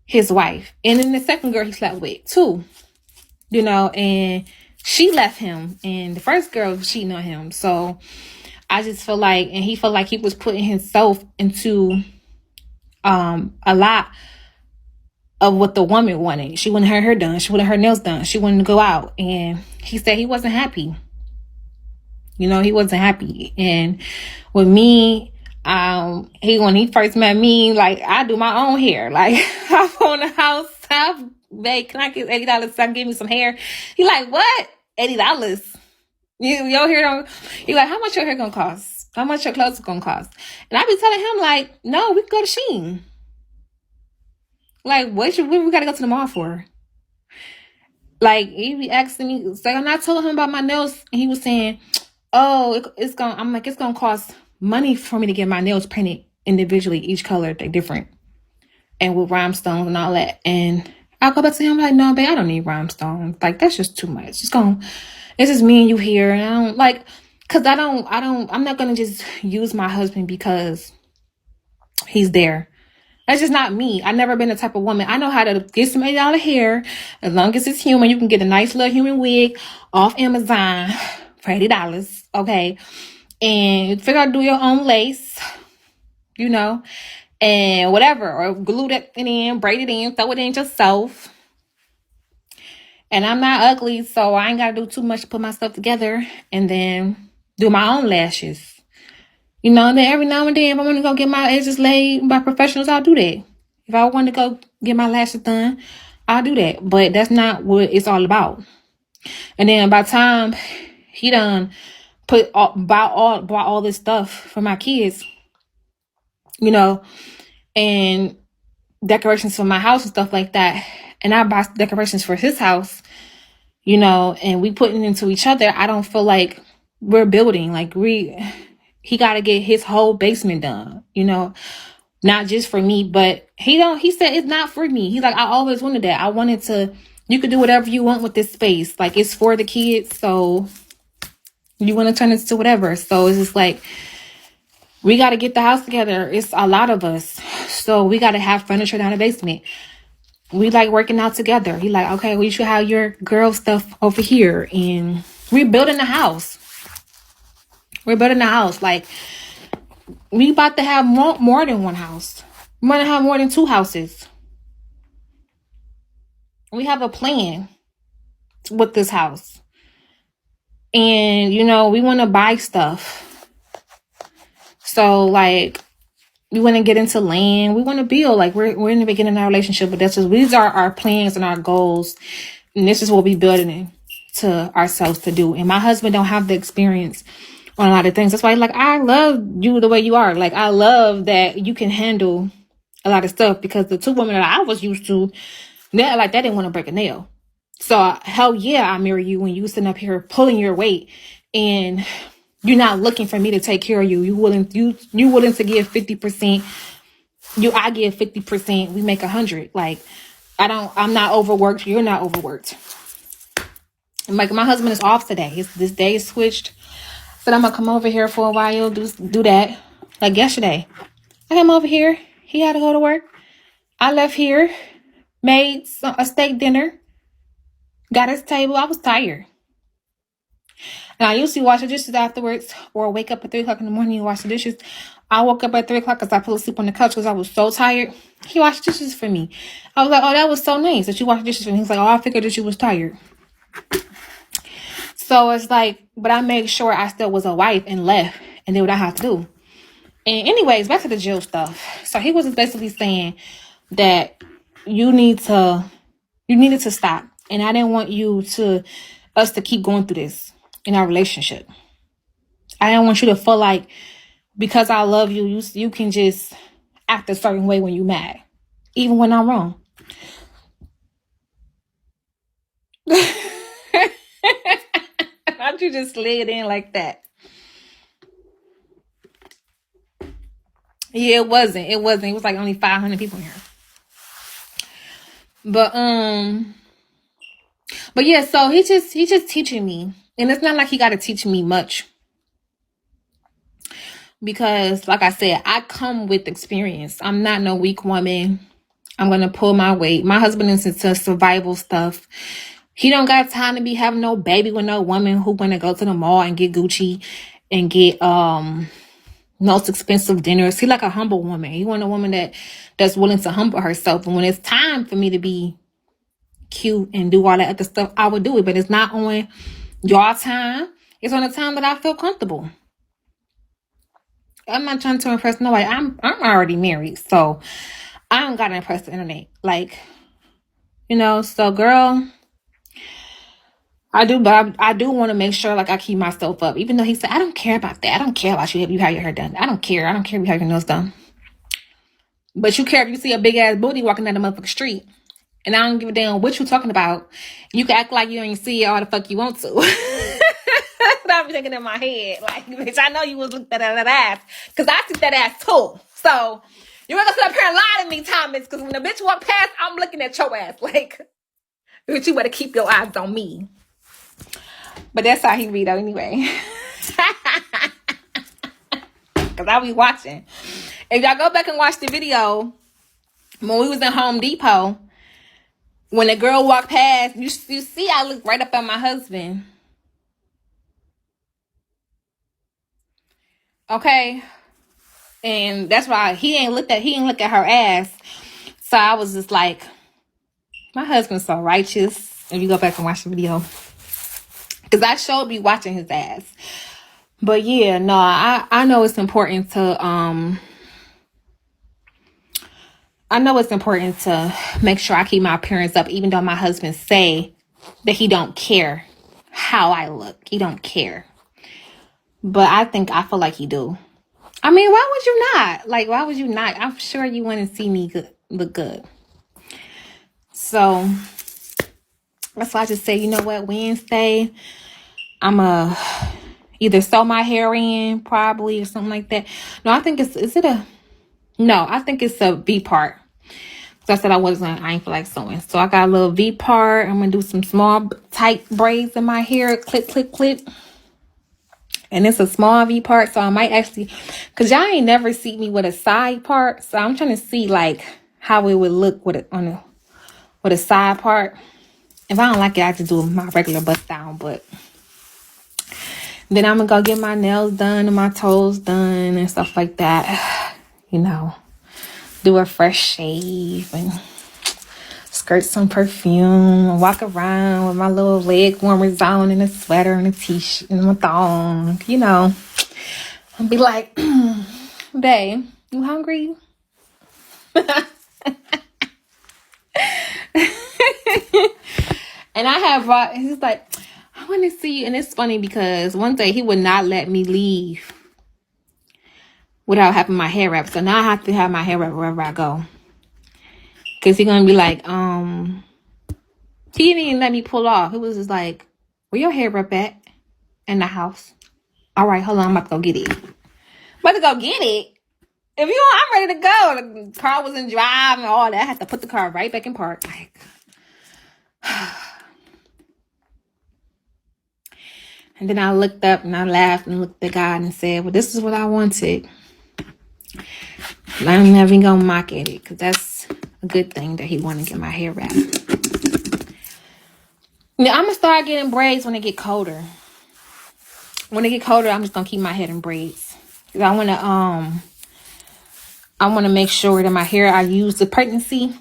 his wife. And then the second girl he slept with too, you know, and she left him, and the first girl was cheating on him. So I just feel like, and he felt like he was putting himself into a lot of what the woman wanted. She wanted her hair done, she wanted her nails done, she wanted to go out, and he said he wasn't happy. You know, he wasn't happy. And with me, When he first met me, like, I do my own hair. Like, I phone the house, babe, can I get $80 so I can give me some hair? He like, what? $80? Your hair don't. He like, how much your hair gonna cost? How much your clothes gonna cost? And I be telling him like, no, we can go to Shein. Like, what we gotta go to the mall for? Like, he be asking me. So when I told him about my nails, he was saying, oh, it's gonna. I'm like, it's gonna cost money for me to get my nails painted individually, each color they different, and with rhinestones and all that. And I go back to him like, no, babe, I don't need rhinestones. Like, that's just too much. It's just me and you here, and I don't like, cause I'm not gonna just use my husband because he's there. That's just not me. I've never been the type of woman. I know how to get some $80 hair. As long as it's human, you can get a nice little human wig off Amazon for $80. Okay. And figure out to do your own lace, you know, and whatever, or glue that in, braid it in, throw it in yourself. And I'm not ugly, so I ain't got to do too much to put my stuff together, and then do my own lashes. You know, and then every now and then, if I want to go get my edges laid by professionals, I'll do that. If I want to go get my lashes done, I'll do that. But that's not what it's all about. And then by the time he done bought all this stuff for my kids, you know, and decorations for my house and stuff like that, and I buy decorations for his house, you know, and we putting into each other, I don't feel like we're building. Like, he got to get his whole basement done, you know, not just for me, but he said it's not for me. He's like, I always wanted that. I wanted to, you could do whatever you want with this space. Like, it's for the kids. So you want to turn this to whatever. So it's just like, we got to get the house together. It's a lot of us. So we got to have furniture down the basement. We like working out together. He like, okay, well, you should have your girl stuff over here. And we're building the house. Like, we about to have more than one house. We want to have more than two houses. We have a plan with this house. And, you know, we want to buy stuff. So, like, we want to get into land. We want to build. Like, we're in the beginning of our relationship, but these are our plans and our goals. And this is what we're building to ourselves to do. And my husband don't have the experience on a lot of things. That's why, like, I love you the way you are. Like, I love that you can handle a lot of stuff, because the two women that I was used to, they didn't want to break a nail. So hell yeah, I marry you when you sitting up here pulling your weight, and you're not looking for me to take care of you. You willing to give 50%. I give 50%. We make 100. Like, I'm not overworked. You're not overworked. And like, my husband is off today. This day is switched. But I'm gonna come over here for a while, do that. Like yesterday, I came over here. He had to go to work. I left here, made a steak dinner, got his table. I was tired. And I usually wash the dishes afterwards, or wake up at 3 o'clock in the morning and wash the dishes. I woke up at 3 o'clock because I fell asleep on the couch because I was so tired. He washed dishes for me. I was like, oh, that was so nice that you washed dishes for me. He's like, oh, I figured that you was tired. So it's like, but I made sure I still was a wife and left and did what I have to do. And anyways, back to the Jill stuff. So he was basically saying that you needed to stop. And I didn't want us to keep going through this in our relationship. I didn't want you to feel like because I love you, you can just act a certain way when you're mad, even when I'm wrong. How'd you just lay it in like that? Yeah, it wasn't. It was like only 500 people in here. But yeah, so he just teaching me. And it's not like he got to teach me much. Because like I said, I come with experience. I'm not no weak woman. I'm going to pull my weight. My husband is into survival stuff. He don't got time to be having no baby with no woman who want to go to the mall and get Gucci and get most expensive dinners. He like a humble woman. He want a woman that's willing to humble herself. And when it's time for me to be cute and do all that other stuff, I would do it. But it's not on your time. It's on the time that I feel comfortable. I'm not trying to impress nobody. I'm already married, so I don't gotta impress the internet. Like, so girl, I do, but I do want to make sure like I keep myself up. Even though he said, I don't care about that. I don't care about you if you have your hair done. I don't care. I don't care if you have your nails done. But you care if you see a big ass booty walking down the motherfucking street. And I don't give a damn what you talking about. You can act like you ain't see it all the fuck you want to. But I'm thinking in my head, like, bitch, I know you was looking at that ass. Because I see that ass too. So, you ain't gonna sit up here and lie to me, Thomas. Because when the bitch walk past, I'm looking at your ass. Like, bitch, you better keep your eyes on me. But that's how he read out anyway. Because I be watching. If y'all go back and watch the video, when we was in Home Depot, when the girl walked past, you see I look right up at my husband. Okay? And that's why he ain't look at her ass. So I was just like, my husband's so righteous. If you go back and watch the video. Because I showed be watching his ass. But yeah, no, I know it's important to make sure I keep my appearance up, even though my husband say that he don't care how I look. He don't care. But I feel like he do. I mean, why would you not? Like, why would you not? I'm sure you want to see me look good. So that's why I just say, you know what, Wednesday, I'm either sew my hair in probably or something like that. No, I think I think it's a V part. So I said I ain't feel like sewing. So I got a little V part. I'm going to do some small tight braids in my hair. Clip, clip, clip. And it's a small V part. So I might actually, because y'all ain't never see me with a side part. So I'm trying to see like how it would look with a side part. If I don't like it, I just do my regular bust down. But then I'm going to go get my nails done and my toes done and stuff like that. Do a fresh shave and skirt some perfume and walk around with my little leg warmers on and a sweater and a t-shirt and my thong, and be like, babe, you hungry? And he's like, I want to see you. And it's funny because one day he would not let me leave without having my hair wrapped. So now I have to have my hair wrapped wherever I go. Because he's going to be like, he didn't even let me pull off. It was just like, where your hair wrapped at? In the house. All right, hold on. I'm about to go get it. About to go get it? If you want, I'm ready to go. The car wasn't driving and all that. I had to put the car right back in park. Like, and then I looked up and I laughed and looked at God and said, well, this is what I wanted. And I'm never going to mock at it because that's a good thing that he wanted to get my hair wrapped. Now, I'm going to start getting braids when it get colder. When it get colder, I'm just going to keep my head in braids. Because I want to make sure that my hair, I use the pregnancy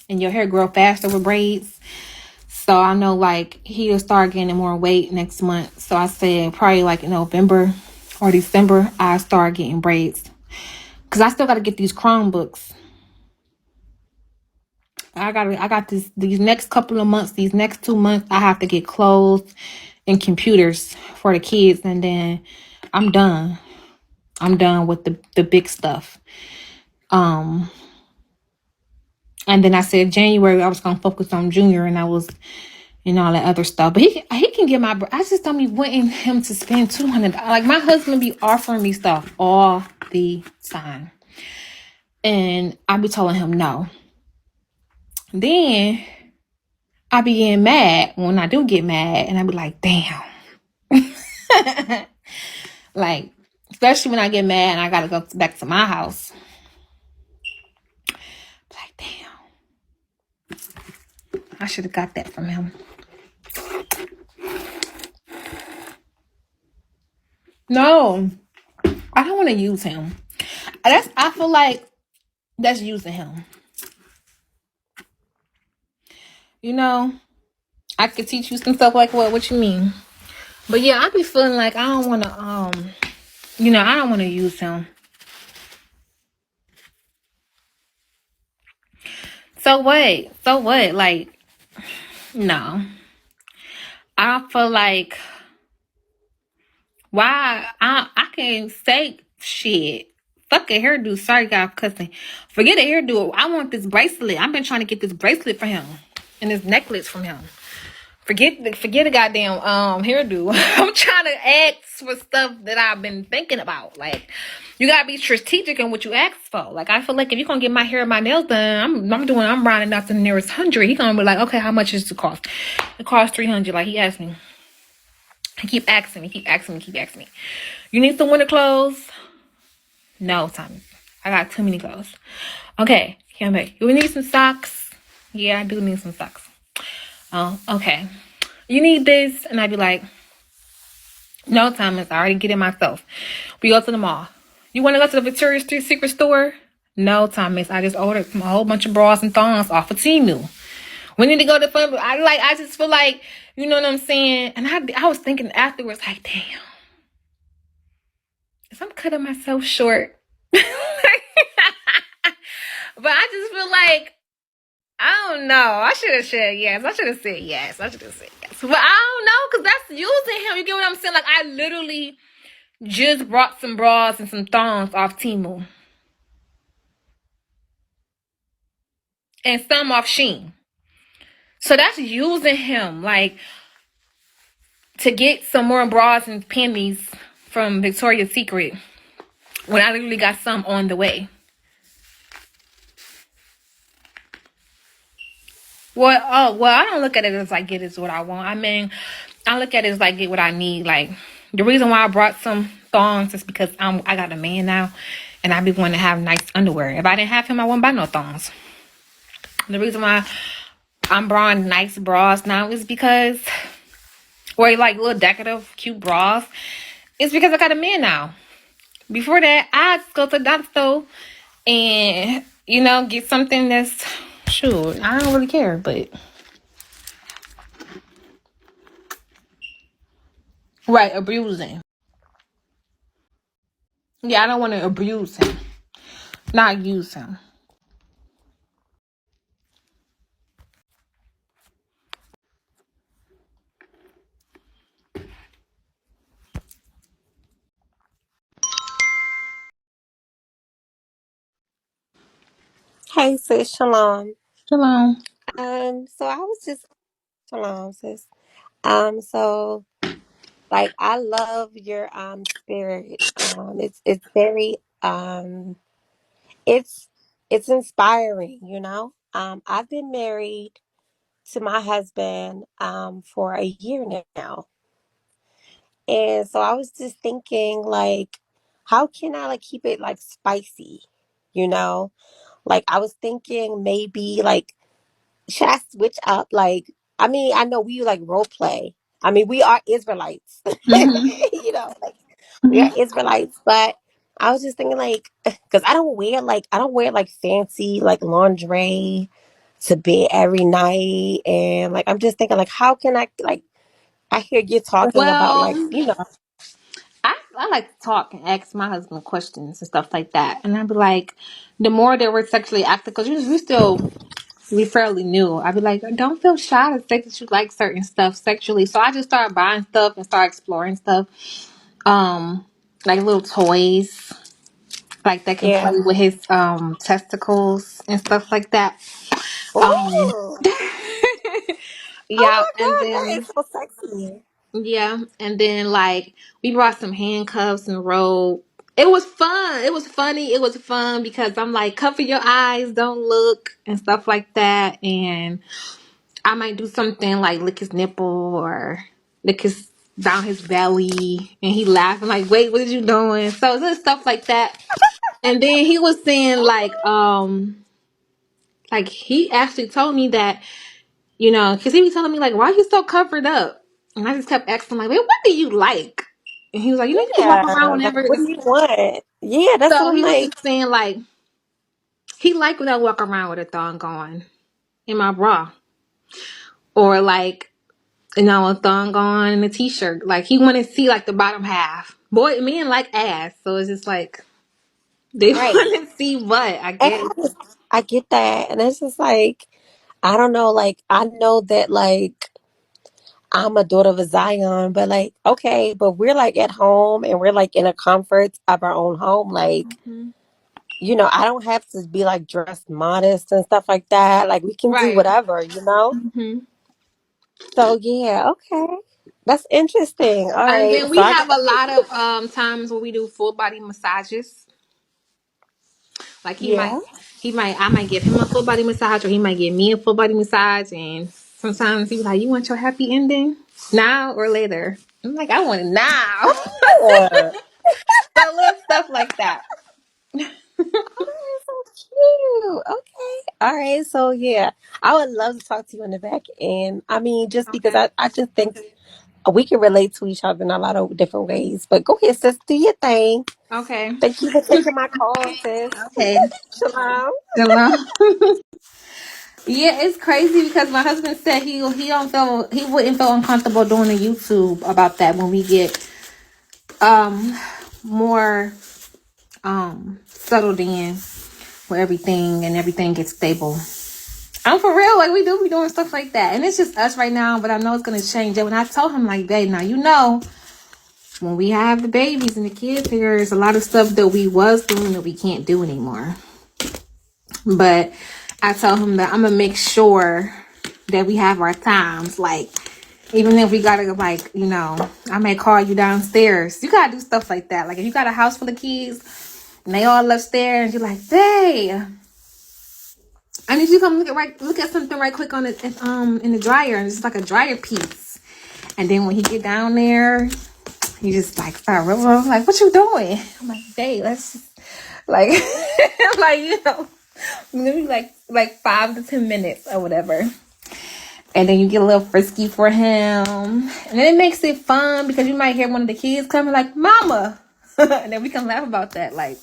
and your hair grow faster with braids. So I know like he'll start gaining more weight next month. So I said probably like in November or December, I start getting braids. Because I still got to get these Chromebooks. I got these next couple of months, these next 2 months, I have to get clothes and computers for the kids. And then I'm done. I'm done with the big stuff. And then I said January I was gonna focus on Junior and I was all that other stuff. But he can get I just don't be wanting him to spend $200. Like my husband be offering me stuff all the time. And I be telling him no. Then I be getting mad when I do get mad and I be like, damn. Like, especially when I get mad and I gotta go back to my house. Like, damn. I should have got that from him. No. I don't want to use him. I feel like that's using him. I could teach you some stuff like what you mean. But yeah, I be feeling like I don't want to You know, I don't want to use him. So what? So what? Like, no. I don't feel like why I can't say shit. Fuck a hairdo. Sorry, God, cussing. Forget a hairdo. I want this bracelet. I've been trying to get this bracelet for him and this necklace from him. Forget the goddamn hairdo. I'm trying to ask for stuff that I've been thinking about. Like, you gotta be strategic in what you ask for. Like, I feel like if you're gonna get my hair and my nails done, I'm rounding out to the nearest 100. He gonna be like, okay, how much does it cost? It costs 300. Like, he asked me. He keep asking me. You need some winter clothes? No, Tommy. I got too many clothes. Okay, can't wait. You need some socks? Yeah, I do need some socks. Oh, okay. You need this? And I'd be like, no, Thomas, I already get it myself. We go to the mall. You want to go to the Victoria's Secret store? No, Thomas, I just ordered a whole bunch of bras and thongs off of Temu. We need to go to fun. I just feel like, you know what I'm saying? And I was thinking afterwards, like, damn, is I'm cutting myself short? But I just feel like, I don't know. I should have said yes. But I don't know, because that's using him. You get what I'm saying? Like, I literally just brought some bras and some thongs off Temu. And some off Shein. So that's using him, like, to get some more bras and panties from Victoria's Secret when I literally got some on the way. Well, I don't look at it as like get is what I want. I mean, I look at it as like get what I need. Like, the reason why I brought some thongs is because I got a man now, and I be wanting to have nice underwear. If I didn't have him, I wouldn't buy no thongs. The reason why I'm buying nice bras now is because, or like little decorative, cute bras, it's because I got a man now. Before that, I'd go to the dollar store and, you know, get something that's, shoot, I don't really care, but. Right, abusing. Yeah, I don't want to abuse him. Not use him. Hey sis, shalom. Shalom. So I was just shalom, sis. So like I love your spirit. It's very it's it's inspiring, you know. I've been married to my husband for a year now. And so I was just thinking like how can I like keep it like spicy, you know? Like I was thinking maybe like should I switch up? Like, I mean, I know we like role play. I mean, we are Israelites, Mm-hmm. you know, like we are Mm-hmm. Israelites. But I was just thinking, like, because I don't wear like fancy like lingerie to bed every night, and like I'm just thinking, like, how can I like? I hear you talking about like, Well, you know, I like to talk and ask my husband questions and stuff like that. And I'd be like, the more that we're sexually active, because we fairly new. I'd be like, don't feel shy to say that you like certain stuff sexually. So I just started buying stuff and start exploring stuff. Like little toys, like that can yeah. play with his testicles and stuff like that. Um, Oh, oh yeah, my and God, that then is so sexy. like we brought some handcuffs and rope. It was fun. It was funny. It was fun because I'm like, cover your eyes, don't look, and stuff like that. And I might do something like lick his nipple or lick his down his belly, and he laughing like, "Wait, what are you doing?" So it's just stuff like that. And then he was saying like he actually told me that, you know, because he was telling me like, "Why are you so covered up?" And I just kept asking like, "Wait, what do you like?" And he was like, "You know, you can walk around Yeah, like whenever." what do you want? Yeah, that's what So I'm he was like. just saying like he liked when I walk around with a thong on in my bra, or like, you know, a thong on and a t-shirt. Like he wanted to see like the bottom half. Boy, men like ass, so it's just like they Right. want to see what I And guess. I get that. And it's just like, I don't know, like, I know that, like, I'm a daughter of a Zion, but like, okay, but we're like at home and we're like in a comfort of our own home. Like, Hmm. I don't have to be like dressed modest and stuff like that. Like, we can do Right. whatever, Hmm. So, yeah, okay. That's interesting. All And right. then So, we I have got, a lot of times where we do full body massages. Like yeah. I might give him a full body massage, or he might give me a full body massage. And sometimes he be like, "You want your happy ending now or later?" I'm like, "I want it now." Yeah. So little stuff like that. Oh, that is so cute. Okay. All right. So, yeah, I would love to talk to you in the back end. I mean, just because Okay. I just think we can relate to each other in a lot of different ways. But go ahead, sis. Do your thing. Okay. Thank you for taking my call, sis. Okay. Shalom. Hello. Yeah, it's crazy because my husband said he wouldn't feel uncomfortable doing a YouTube about that when we get more settled in where everything gets stable. I'm for real, like we do be doing stuff like that. And it's just us right now, but I know it's gonna change. And when I told him like, babe, now when we have the babies and the kids here, there's a lot of stuff that we was doing that we can't do anymore. But I told him that I'm gonna make sure that we have our times. Like, even if we gotta like, I may call you downstairs. You gotta do stuff like that. Like if you got a house full of kids and they all upstairs, you're like, hey, I need you to come look at something right quick on it in the dryer, and it's like a dryer piece. And then when he get down there, he just like start rubbing. I'm like, what you doing? I'm like, babe, let's just like like maybe like 5 to 10 minutes or whatever. And then you get a little frisky for him, and then it makes it fun because you might hear one of the kids coming like, "Mama," and then we can laugh about that. Like,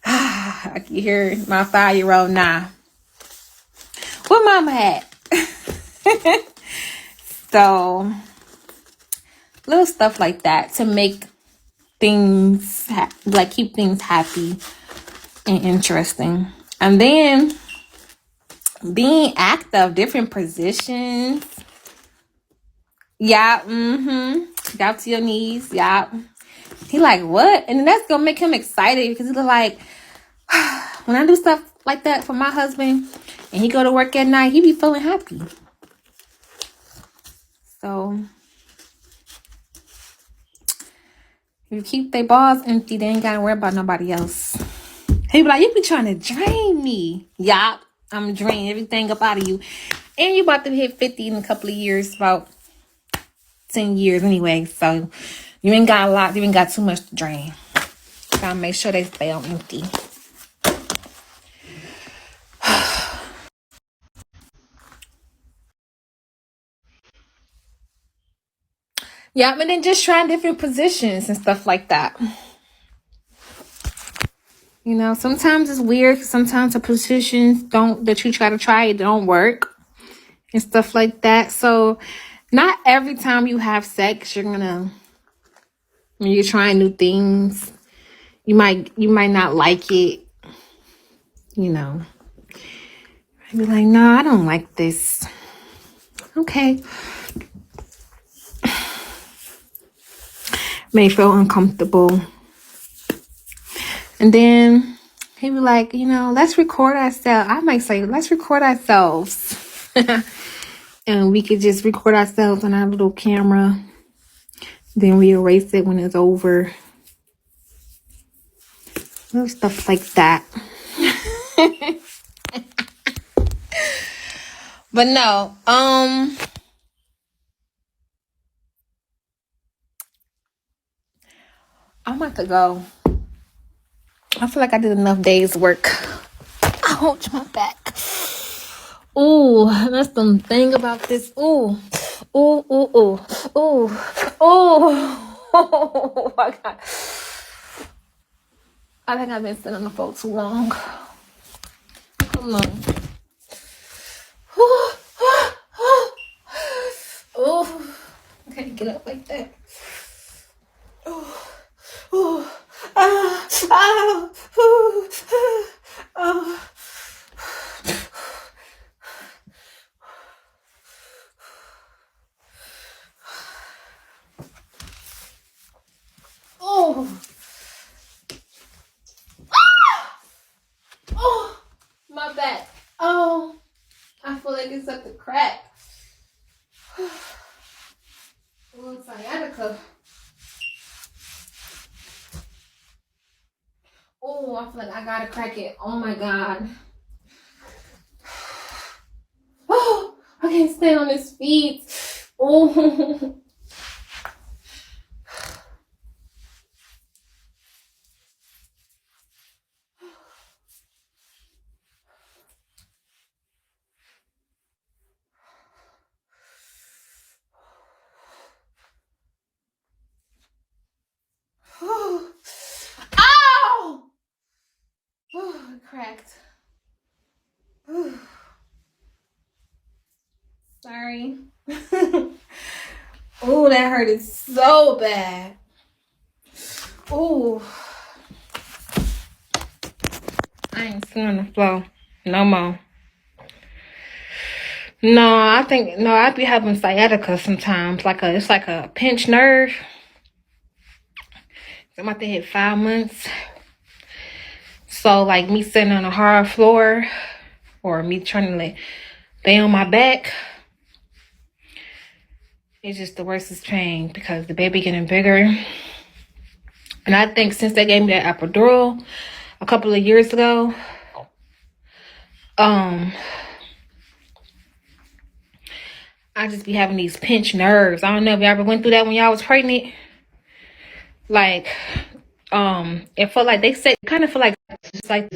I can hear my 5-year-old now. Where Mama at? So little stuff like that to make things like keep things happy and interesting. And then being active, different positions. Yeah, Down to your knees. Yeah. He like, what? And then that's gonna make him excited because he's like, when I do stuff like that for my husband and he go to work at night, he be feeling happy. So if you keep their balls empty, they ain't gotta worry about nobody else. He be like, you be trying to drain me. Yup, I'm draining everything up out of you. And you about to hit 50 in a couple of years, about 10 years anyway. So you ain't got a lot, you ain't got too much to drain. Gotta make sure they stay on empty. Yeah, and then just trying different positions and stuff like that. Sometimes it's weird. Sometimes the positions that you try to try, it don't work and stuff like that. So not every time you have sex, when you're trying new things, you might not like it. Be like, no, I don't like this. Okay. May feel uncomfortable. And then he be like, let's record ourselves. I might say, let's record ourselves. And we could just record ourselves on our little camera. Then we erase it when it's over. Little stuff like that. But no, I'm about to go. I feel like I did enough days work. Ouch, my back. Ooh, that's the thing about this. Ooh, ooh, ooh, ooh, ooh, ooh. Oh my God. I think I've been sitting on the phone too long. Come on. Oh, I can't get up like that. Oh. Oh, ooh, oh. Oh. Oh, my back. Oh, I feel like it's at the crack. Oh, sciatica. Oh, I feel like I gotta crack it. Oh my God. Oh, I can't stand on his feet. Oh. Oh. Ow! Oh, it cracked. Oh. Sorry. Oh, that hurted so bad. Oh, I ain't sitting on the floor no more. No, I be having sciatica sometimes. It's like a pinched nerve. I'm about to hit 5 months. So like me sitting on a hard floor or me trying to lay on my back, it's just the worstest pain because the baby getting bigger. And I think since they gave me that epidural a couple of years ago, I just be having these pinched nerves. I don't know if y'all ever went through that when y'all was pregnant. Like, it felt like kind of feel like just like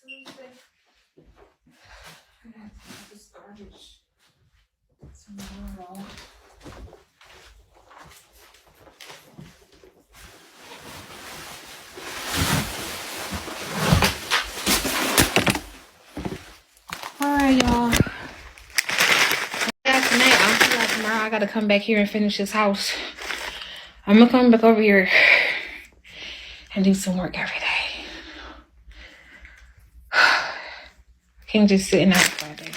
Tuesday. This garbage tomorrow. Alright, y'all. Yeah, tonight I'll see y'all tomorrow. I gotta come back here and finish this house. I'm gonna come back over here and do some work every day. Can't just sit in that all day.